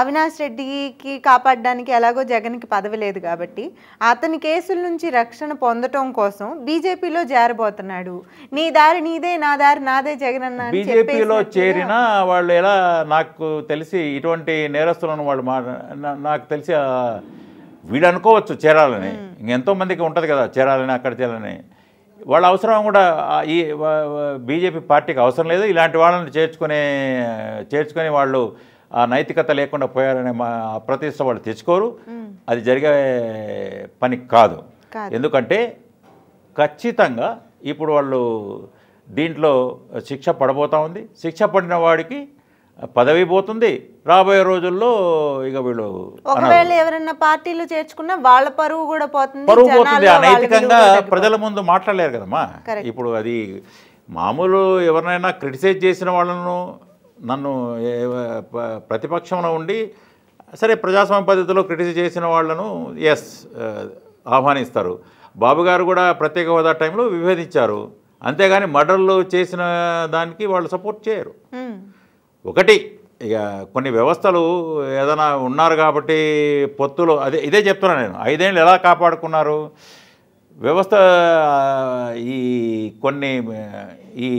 అవినాష్ రెడ్డికి కాపాడడానికి ఎలాగో జగన్కి పదవి లేదు కాబట్టి అతని కేసుల నుంచి రక్షణ పొందటం కోసం బీజేపీలో చేరబోతున్నాడు. నీ దారి నీదే, నా దారి నాదే జగన్ అన్న. బీజేపీలో చేరిన వాళ్ళు ఎలా, నాకు తెలిసి ఇటువంటి నేరస్తులను వాళ్ళు నాకు తెలిసి వీడు అనుకోవచ్చు చేరాలని, ఇంకెంతోమందికి ఉంటుంది కదా చేరాలని, అక్కడ చేరాలని. వాళ్ళ అవసరం కూడా ఈ బీజేపీ పార్టీకి అవసరం లేదు. ఇలాంటి వాళ్ళని చేర్చుకొని వాళ్ళు ఆ నైతికత లేకుండా పోయారనే ప్రతిష్ట వాళ్ళు తెచ్చుకోరు. అది జరిగే పని కాదు. ఎందుకంటే ఖచ్చితంగా ఇప్పుడు వాళ్ళు దీంట్లో శిక్ష పడబోతూ ఉంది. శిక్ష పడిన వాడికి పదవి పోతుంది. రాబోయే రోజుల్లో ఇక వీళ్ళు ఒకవేళ ఎవరైనా పార్టీలో చేర్చుకున్నా వాళ్ళ పరువు కూడా పోతుంది, పరువు పోతుంది. అనైతికంగా ప్రజల ముందు మాట్లాడలేరు కదమ్మా. ఇప్పుడు అది మామూలు ఎవరినైనా క్రిటిసైజ్ చేసిన వాళ్ళను, నన్ను ప్రతిపక్షంలో ఉండి సరే ప్రజాస్వామ్య పద్ధతిలో క్రిటిసైజ్ చేసిన వాళ్ళను ఆహ్వానిస్తారు. బాబు గారు కూడా ప్రత్యేక హోదా టైంలో విభేదించారు, అంతేగాని మర్డర్లు చేసిన దానికి వాళ్ళు సపోర్ట్ చేయరు. ఒకటి ఇక కొన్ని వ్యవస్థలు ఏదైనా ఉన్నారు కాబట్టి పొత్తులు ఇదే చెప్తున్నాను నేను. 5 ఏళ్ళు ఎలా కాపాడుకున్నారు వ్యవస్థ, ఈ కొన్ని ఈ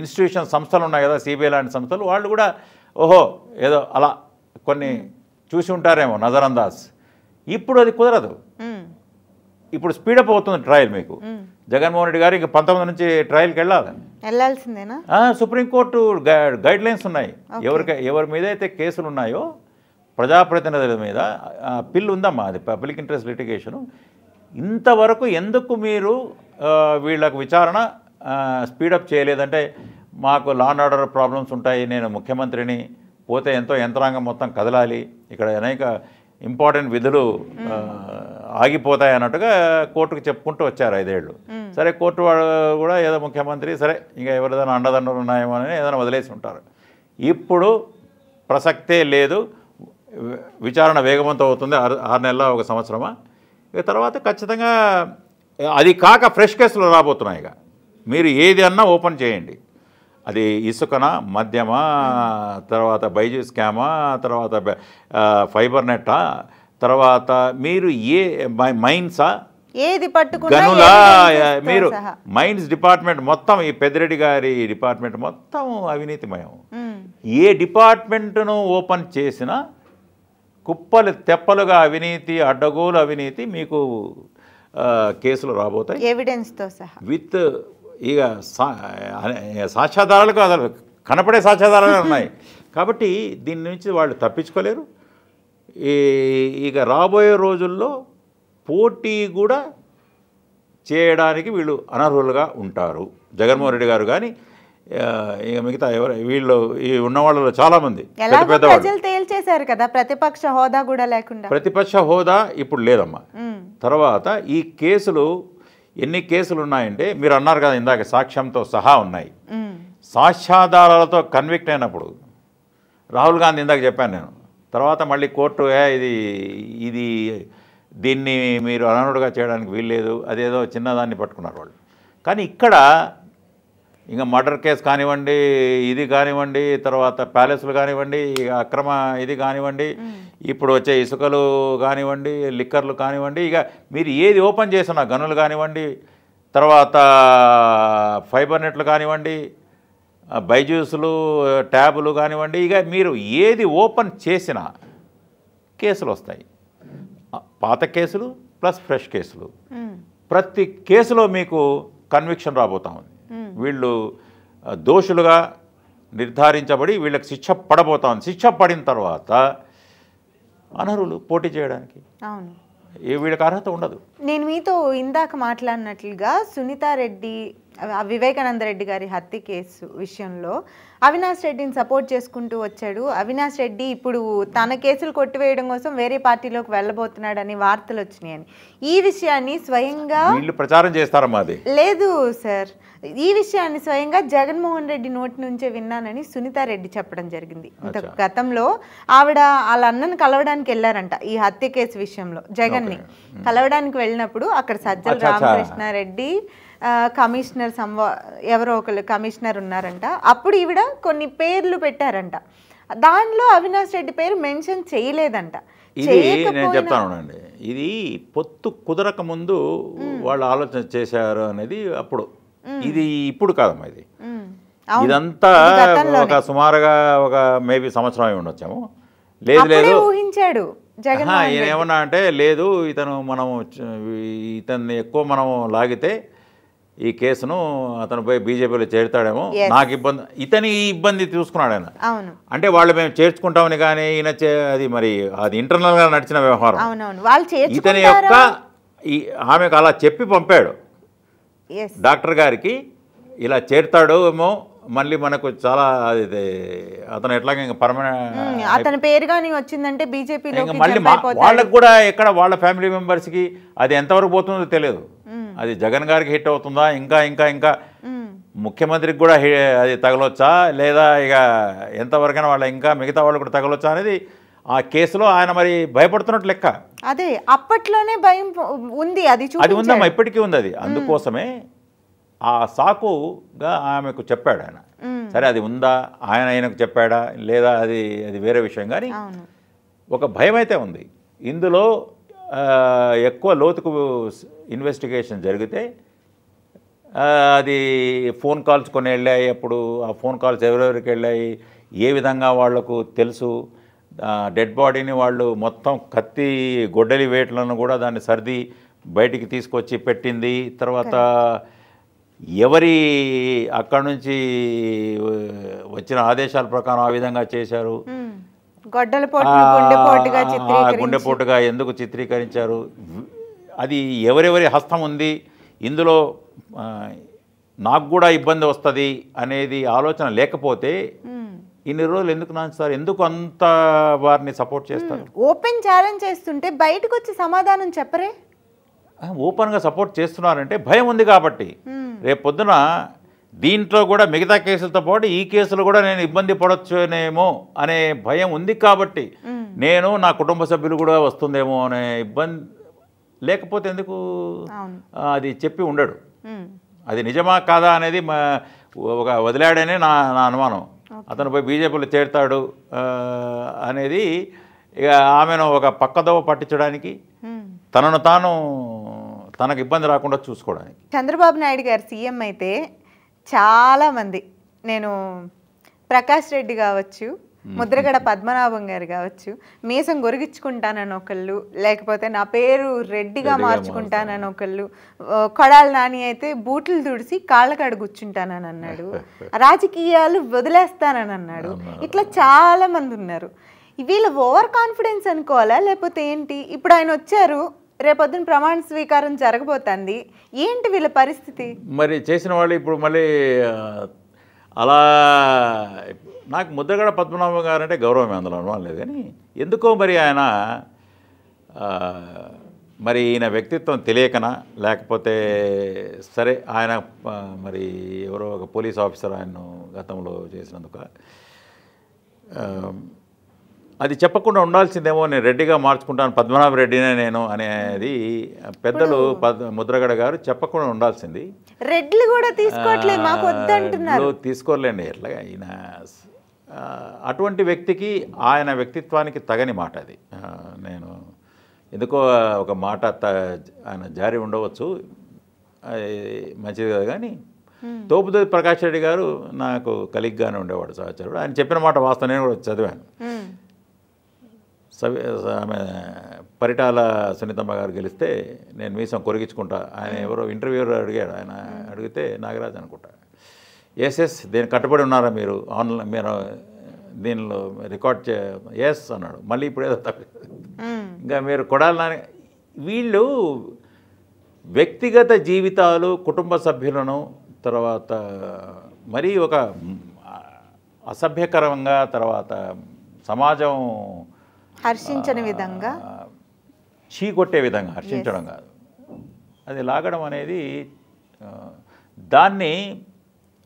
ఇన్స్టిట్యూషన్ సంస్థలు ఉన్నాయి కదా, సిబిఐ లాంటి సంస్థలు, వాళ్ళు కూడా ఏదో అలా కొన్ని చూసి ఉంటారేమో నజరందాజ్. ఇప్పుడు అది కుదరదు. ఇప్పుడు స్పీడప్ అవుతుంది ట్రయల్. మీకు జగన్మోహన్ రెడ్డి గారు ఇంక 19 నుంచి ట్రయల్కి వెళ్ళాల్సిందేనా? సుప్రీంకోర్టు గైడ్ లైన్స్ ఉన్నాయి. ఎవరి మీద అయితే కేసులు ఉన్నాయో ప్రజాప్రతినిధుల మీద పిల్ ఉందమ్మా, అది పబ్లిక్ ఇంట్రెస్ట్ లిటిగేషను. ఇంతవరకు ఎందుకు మీరు వీళ్ళకు విచారణ స్పీడప్ చేయలేదంటే, మాకు లా అండ్ ఆర్డర్ ప్రాబ్లమ్స్ ఉంటాయి, నేను ముఖ్యమంత్రిని, పోతే ఎంతో యంత్రాంగం మొత్తం కదలాలి, ఇక్కడ అనేక ఇంపార్టెంట్ విధులు ఆగిపోతాయి అన్నట్టుగా కోర్టుకు చెప్పుకుంటూ వచ్చారు 5 ఏళ్ళు. సరే కోర్టు వాడు కూడా ఏదో ముఖ్యమంత్రి, సరే ఇంకా ఎవరిదైనా అండదండలు ఉన్నాయేమో అని ఏదైనా వదిలేసి ఉంటారు. ఇప్పుడు ప్రసక్తే లేదు. విచారణ వేగవంతం అవుతుంది. 6 నెలల 1 సంవత్సరమా. ఇక తర్వాత ఖచ్చితంగా అది కాక ఫ్రెష్ కేసులు రాబోతున్నాయి. ఇక మీరు ఏది అన్నా ఓపెన్ చేయండి. అది ఇసుకనా, మద్యమా, తర్వాత బైజూ స్కామా, తర్వాత ఫైబర్ నెట్టా, తర్వాత మీరు మైన్సా, ఏది పట్టుకున్నా గనులా, evidences తో మీరు సహా. మైన్స్ డిపార్ట్మెంట్ మొత్తం, ఈ పెద్దిరెడ్డి గారి డిపార్ట్మెంట్ మొత్తం అవినీతిమయం. ఏ డిపార్ట్మెంట్ను ఓపెన్ చేసినా కుప్పలు తెప్పలుగా అవినీతి, అడ్డగోలు అవినీతి మీకు కేసులు రాబోతాయి ఎవిడెన్స్ తో సహా. విత్ ఇక సాక్ష్యాధారాలకు అసలు కనపడే సాక్ష్యాధారాలు ఉన్నాయి. కాబట్టి దీని నుంచి వాళ్ళు తప్పించుకోలేరు. ఇక రాబోయే రోజుల్లో పోటీ కూడా చేయడానికి వీళ్ళు అనర్హులుగా ఉంటారు. జగన్మోహన్ రెడ్డి గారు కానీ ఇక మిగతా వీళ్ళు ఈ ఉన్న వాళ్ళలో చాలామంది పెద్ద పెద్ద ప్రజలు తేల్చేశారు కదా, ప్రతిపక్ష హోదా కూడా లేకుండా. ప్రతిపక్ష హోదా ఇప్పుడు లేదమ్మా. తర్వాత ఈ కేసులు ఎన్ని కేసులు ఉన్నాయంటే మీరు అన్నారు కదా ఇందాక, సాక్ష్యంతో సహా ఉన్నాయి. సాక్ష్యాధారాలతో కన్విక్ట్ అయినప్పుడు రాహుల్ గాంధీ ఇందాక చెప్పాను నేను, తర్వాత మళ్ళీ కోర్టు ఇది దీన్ని మీరు అనర్హుడుగా చేయడానికి వీల్లేదు, అదేదో చిన్నదాన్ని పట్టుకున్నారు వాళ్ళు. కానీ ఇక్కడ ఇంకా మర్డర్ కేసు కానివ్వండి, ఇది కానివ్వండి, తర్వాత ప్యాలెస్లు కానివ్వండి, అక్రమ ఇది కానివ్వండి, ఇప్పుడు వచ్చే ఇసుకలు కానివ్వండి, లిక్కర్లు కానివ్వండి, ఇక మీరు ఏది ఓపెన్ చేసినా, గనులు కానివ్వండి, తర్వాత ఫైబర్ నెట్లు కానివ్వండి, బైజూసులు, ట్యాబులు కానివ్వండి, ఇక మీరు ఏది ఓపెన్ చేసినా కేసులు వస్తాయి. పాత కేసులు ప్లస్ ఫ్రెష్ కేసులు. ప్రతి కేసులో మీకు కన్విక్షన్ రాబోతా ఉంది. వీళ్ళు దోషులుగా నిర్ధారించబడి వీళ్ళకి శిక్ష పడబోతా ఉంది. శిక్ష పడిన తర్వాత అనర్హులు పోటీ చేయడానికి. అవును, వీళ్ళకి అర్హత ఉండదు. నేను మీతో ఇందాక మాట్లాడినట్లుగా సునీతారెడ్డి, వివేకానంద రెడ్డి గారి హత్య కేసు విషయంలో అవినాష్ రెడ్డిని సపోర్ట్ చేసుకుంటూ వచ్చాడు. అవినాష్ రెడ్డి ఇప్పుడు తన కేసులు కొట్టివేయడం కోసం వేరే పార్టీలోకి వెళ్ళబోతున్నాడని వార్తలు వచ్చినాయని, ఈ విషయాన్ని స్వయంగా వీళ్ళు ప్రచారం చేస్తారమ్మా. అది లేదు సార్, ఈ విషయాన్ని స్వయంగా జగన్మోహన్ రెడ్డి నోటి నుంచే విన్నానని సునీతారెడ్డి చెప్పడం జరిగింది. గతంలో ఆవిడ వాళ్ళ అన్నను కలవడానికి వెళ్ళారంట ఈ హత్య కేసు విషయంలో. జగన్ని కలవడానికి వెళ్ళినప్పుడు అక్కడ సజ్జల రామకృష్ణారెడ్డి, కమిషనర్ ఎవరో ఒకరు కమిషనర్ ఉన్నారంట. అప్పుడు ఈవిడ కొన్ని పేర్లు పెట్టారంట, దానిలో అవినాష్ రెడ్డి పేరు మెన్షన్ చేయలేదంట. ఇది నేను చెప్తానండి, ఇది పొత్తు కుదరక ముందు వాళ్ళు ఆలోచన చేశారు అనేది అప్పుడు. ఇది ఇప్పుడు కాదమ్మా. ఇది ఇదంతా ఒక సుమారుగా ఒక మేబీ సంవత్సరం అయి ఉండొచ్చాము. లేదు లేదు ఊహించాడు జగన్. ఈయన ఏమన్నా అంటే లేదు, ఇతన్ని ఎక్కువ మనం లాగితే ఈ కేసును అతను పోయి బీజేపీలో చేరుతాడేమో, నాకు ఇబ్బంది, ఇతని ఇబ్బంది చూసుకున్నాడు ఆయన. అంటే వాళ్ళు మేము చేర్చుకుంటామని కానీ ఈయన అది మరి అది ఇంటర్నల్గా నడిచిన వ్యవహారం. ఇతని యొక్క ఆమెకు అలా చెప్పి పంపాడు డాక్టర్ గారికి, ఇలా చేరుతాడు ఏమో, మళ్ళీ మనకు చాలా అతను ఎట్లాగ ఇంకా పర్మనెంట్ అతని పేరు కానీ వచ్చిందంటే బీజేపీలో మళ్ళీ వాళ్ళకు కూడా ఎక్కడ వాళ్ళ ఫ్యామిలీ మెంబర్స్కి అది ఎంతవరకు పోతుందో తెలియదు. అది జగన్ గారికి హిట్ అవుతుందా, ఇంకా ఇంకా ఇంకా ముఖ్యమంత్రికి కూడా అది తగలొచ్చా, లేదా ఇక ఎంతవరకైనా వాళ్ళ ఇంకా మిగతా వాళ్ళు కూడా తగలొచ్చా అనేది ఆ కేసులో ఆయన మరి భయపడుతున్నట్టు లెక్క. అదే అప్పట్లోనే భయం ఉంది, అది ఉందమ్మా, ఇప్పటికీ ఉంది అది. అందుకోసమే ఆ సాకుగా ఆమెకు చెప్పాడు ఆయన. సరే అది ఉందా, ఆయనకు చెప్పాడా లేదా అది వేరే విషయం. కానీ ఒక భయం అయితే ఉంది. ఇందులో ఎక్కువ లోతుకు ఇన్వెస్టిగేషన్ జరిగితే అది ఫోన్ కాల్స్ కొన్ని వెళ్ళాయి, అప్పుడు ఆ ఫోన్ కాల్స్ ఎవరెవరికి వెళ్ళాయి, ఏ విధంగా వాళ్లకు తెలుసు, డెడ్ బాడీని వాళ్ళు మొత్తం కత్తి గొడ్డలి వేట్లను కూడా దాన్ని సర్ది బయటికి తీసుకొచ్చి పెట్టింది. తర్వాత ఎవరి అక్కడి నుంచి వచ్చిన ఆదేశాల ప్రకారం ఆ విధంగా చేశారు, గుండెపోటుగా ఎందుకు చిత్రీకరించారు, అది ఎవరెవరి హస్తం ఉంది, ఇందులో నాకు కూడా ఇబ్బంది వస్తుంది అనేది ఆలోచన లేకపోతే ఇన్ని రోజులు ఎందుకు నాన్సార్, ఎందుకు అంత వారిని సపోర్ట్ చేస్తారు? ఓపెన్ ఛాలెంజ్ చేస్తుంటే బయటకు వచ్చి సమాధానం చెప్పరే? ఓపెన్గా సపోర్ట్ చేస్తున్నారంటే భయం ఉంది కాబట్టి. రేపు పొద్దున దీంట్లో కూడా మిగతా కేసులతో పాటు ఈ కేసులు కూడా నేను ఇబ్బంది పడొచ్చునేమో అనే భయం ఉంది కాబట్టి, నేను నా కుటుంబ సభ్యులు కూడా వస్తుందేమో అనే లేకపోతే ఎందుకు అవును. అది చెప్పి ఉండడు. ఉమ్. అది నిజమా కాదా అనేది ఒక వదిలాడనే నా నా అనుమానం. అతను పోయి బీజేపీలో చేరుతాడు అనేది ఇక ఆమెను ఒక పక్కదోవ పట్టించడానికి, తనను తాను తనకు ఇబ్బంది రాకుండా చూసుకోవడానికి. చంద్రబాబు నాయుడు గారు సీఎం అయితే చాలామంది, నేను ప్రకాష్ రెడ్డి కావచ్చు, ముద్రగడ పద్మనాభం గారు కావచ్చు, మీసం గొరిగించుకుంటానని ఒకళ్ళు, లేకపోతే నా పేరు రెడ్డిగా మార్చుకుంటానని ఒకళ్ళు, కొడాలి నాని అయితే బూట్లు తుడిసి కాళ్ళ కాడ కూర్చుంటానని అన్నాడు, రాజకీయాలు వదిలేస్తానని అన్నాడు. ఇట్లా చాలా మంది ఉన్నారు. వీళ్ళ ఓవర్ కాన్ఫిడెన్స్ అనుకోవాలా లేకపోతే ఏంటి? ఇప్పుడు ఆయన వచ్చారు, రేపొద్దున ప్రమాణ స్వీకారం జరగబోతుంది, ఏంటి వీళ్ళ పరిస్థితి? మరి చేసిన వాళ్ళు ఇప్పుడు మళ్ళీ అలా. నాకు ముద్రగడ పద్మనాభం గారు అంటే గౌరవం, అందులో అనుమానం లేదు. కానీ ఎందుకో మరి ఆయన మరి ఈయన వ్యక్తిత్వం తెలియకనా, లేకపోతే సరే ఆయన మరి ఎవరో ఒక పోలీస్ ఆఫీసర్ ఆయన్ను గతంలో చేసినందుక అది చెప్పకుండా ఉండాల్సిందేమో. నేను రెడ్డిగా మార్చుకుంటాను, పద్మనాభ రెడ్డినే నేను అనేది పెద్దలు ముద్రగడ గారు చెప్పకుండా ఉండాల్సింది. రెడ్లు కూడా తీసుకోవట్లేదు, మాకు వద్దంటున్నారు. తీసుకోలేండి ఎట్లాగా. ఈయన అటువంటి వ్యక్తికి ఆయన వ్యక్తిత్వానికి తగని మాట అది. నేను ఎందుకో ఒక మాట ఆయన జారి ఉండవచ్చు, మంచిది కదా. కానీ తోపుదొది ప్రకాష్ రెడ్డి గారు నాకు కలిగ్గానే ఉండేవాడు, సహచరుడు. ఆయన చెప్పిన మాట వాస్తవం, నేను కూడా చదివాను. ఆమె పరిటాల సునీతమ్మ గారు గెలిస్తే నేను మీసం కొరిగించుకుంటా, ఆయన ఎవరో ఇంటర్వ్యూర్ అడిగాడు, ఆయన అడిగితే నాగరాజ్ అనుకుంటా, ఎస్ దీనికి కట్టుబడి ఉన్నారా మీరు, ఆన్లైన్ మీరు దీనిలో రికార్డ్ ఎస్ అన్నాడు. మళ్ళీ ఇప్పుడు ఏదో తప్ప ఇంకా మీరు కొడాలని. వీళ్ళు వ్యక్తిగత జీవితాలు, కుటుంబ సభ్యులను, తర్వాత మరీ ఒక అసభ్యకరంగా, తర్వాత సమాజం హర్షించని విధంగా, చీకొట్టే విధంగా, హర్షించడం కాదు, అది లాగడం అనేది. దాన్ని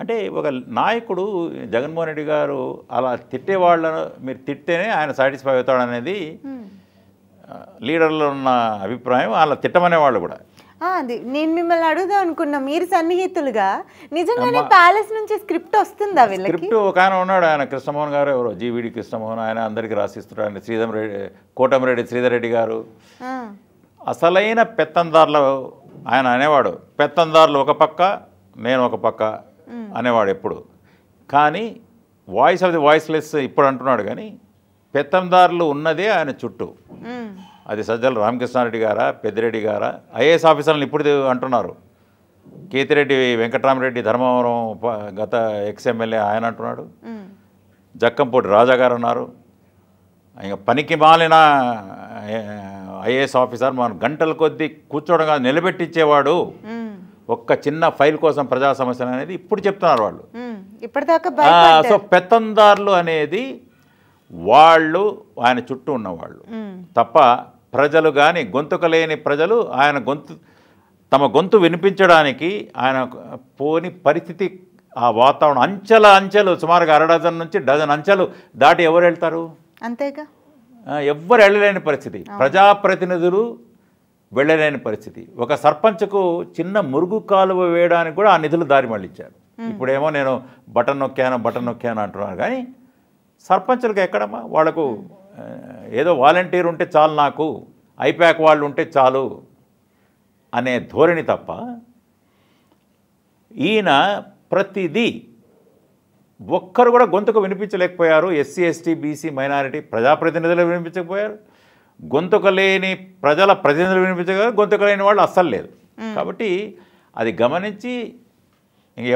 అంటే ఒక నాయకుడు జగన్మోహన్ రెడ్డి గారు అలా తిట్టేవాళ్ళను మీరు తిట్టేనే ఆయన సాటిస్ఫై అవుతాడనేది లీడర్లో ఉన్న అభిప్రాయం. అలా తిట్టమనేవాళ్ళు కూడా. అది నేను మిమ్మల్ని అడుగుదాం అనుకున్నా, మీరు సన్నిహితులుగా నిజంగానే ప్యాలెస్ నుంచి స్క్రిప్ట్ వస్తుందా వీళ్ళకి? స్క్రిప్ట్ ఒక ఆయన ఉన్నాడు, ఆయన కృష్ణమోహన్ గారు, ఎవరో జీవీడి కృష్ణమోహన్, ఆయన అందరికీ రాసిస్తున్నాడు. ఆయన కోటమిరెడ్డి శ్రీధర్ రెడ్డి గారు అసలైన పెత్తందారులు. ఆయన అనేవాడు, పెత్తందారులు ఒక పక్క, నేను ఒక పక్క అనేవాడు ఎప్పుడు. కానీ వాయిస్ ఆఫ్ ది వాయిస్లెస్ ఇప్పుడు అంటున్నాడు. కానీ పెత్తందారులు ఉన్నదే ఆయన చుట్టూ. అది సజ్జల రామకృష్ణారెడ్డి గారా, పెద్దిరెడ్డి గారా, ఐఏఎస్ ఆఫీసర్లను ఇప్పుడు అంటున్నారు. కేతిరెడ్డి వెంకటరామరెడ్డి ధర్మవరం గత ఎక్స్ఎమ్మెల్యే ఆయన అంటున్నాడు. జక్కంపూడి రాజా గారు అన్నారు. ఇంకా పనికి మాలిన ఐఏఎస్ ఆఫీసర్ మన గంటల కొద్దీ కూర్చోవడం కాదు, నిలబెట్టించేవాడు ఒక్క చిన్న ఫైల్ కోసం ప్రజా సమస్యలు అనేది ఇప్పుడు చెప్తున్నారు వాళ్ళు. ఇప్పటిదాకా సో పెత్తందారులు అనేది వాళ్ళు ఆయన చుట్టూ ఉన్నవాళ్ళు తప్ప ప్రజలు కానీ, గొంతుక లేని ప్రజలు ఆయన తమ గొంతు వినిపించడానికి ఆయన పోని పరిస్థితి. ఆ వాతావరణం అంచెలు సుమారుగా 1/2 డజన్ నుంచి 1 డజన్ అంచెలు దాటి ఎవరు వెళ్తారు? అంతేగా, ఎవ్వరు వెళ్ళలేని పరిస్థితి. ప్రజాప్రతినిధులు వెళ్ళలేని పరిస్థితి. ఒక సర్పంచ్కు చిన్న మురుగు కాలువ వేయడానికి కూడా ఆ నిధులు దారి మళ్ళించారు. ఇప్పుడేమో నేను బటన్ నొక్కాను అంటున్నారు. కానీ సర్పంచులకు ఎక్కడమ్మా? వాళ్లకు ఏదో వాలంటీర్ ఉంటే చాలు, నాకు ఐప్యాక్ వాళ్ళు ఉంటే చాలు అనే ధోరణి తప్ప ఈయన ప్రతిదీ ఒక్కరు కూడా గొంతుకు వినిపించలేకపోయారు. ఎస్సీ, ఎస్టీ, బీసీ, మైనారిటీ ప్రజాప్రతినిధులు వినిపించకపోయారు. గొంతుక లేని ప్రజల ప్రతినిధులు వినిపించగలరు, గొంతుక లేని వాళ్ళు అస్సలు లేదు. కాబట్టి అది గమనించి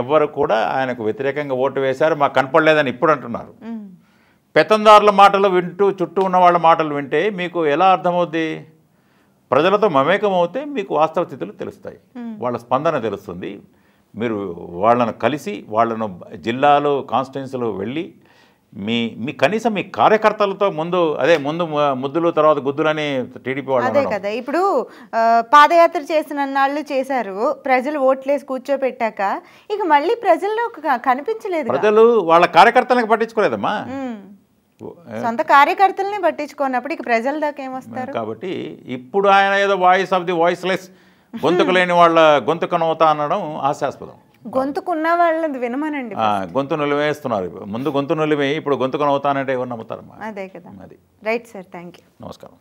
ఎవ్వరు కూడా ఆయనకు వ్యతిరేకంగా ఓటు వేశారు. మాకు కనపడలేదని ఇప్పుడు అంటున్నారు. పెత్తందారుల మాటలు వింటూ, చుట్టూ ఉన్న వాళ్ళ మాటలు వింటే మీకు ఎలా అర్థమవుద్ది? ప్రజలతో మమేకం అవుతే మీకు వాస్తవ స్థితులు తెలుస్తాయి, వాళ్ళ స్పందన తెలుస్తుంది. మీరు వాళ్ళను కలిసి, వాళ్ళను జిల్లాలో కాన్స్టిట్యున్సీలో వెళ్ళి మీ కనీసం మీ కార్యకర్తలతో ముందు ముద్దులు తర్వాత గుద్దులని టీడీపీ వాళ్ళు అదే కదా. ఇప్పుడు పాదయాత్ర చేసిన నాళ్ళు చేశారు, ప్రజలు ఓట్లేసి కూర్చోపెట్టాక ఇక మళ్ళీ ప్రజల్లో కనిపించలేదు. ప్రజలు వాళ్ళ కార్యకర్తలకు పట్టించుకోలేదమ్మా. సొంత కార్యకర్తల్ని పట్టించుకున్నప్పుడు ఇక ప్రజల దాకా ఏమొస్తారు? కాబట్టి ఇప్పుడు ఆయన ఏదో వాయిస్ ఆఫ్ ది వాయిస్లెస్, గొంతుకు లేని వాళ్ళ గొంతుకనవుతా అనడం హాస్యాస్పదం. గొంతుకున్న వాళ్ళది వినమనండి. గొంతు నులివేస్తున్నారు. ముందు గొంతు నులివే, ఇప్పుడు గొంతుకనవుతానంటే ఎవరు నమ్ముతారమ్మా? అదే కదా. అది రైట్ సార్, థ్యాంక్ యూ. నమస్కారం.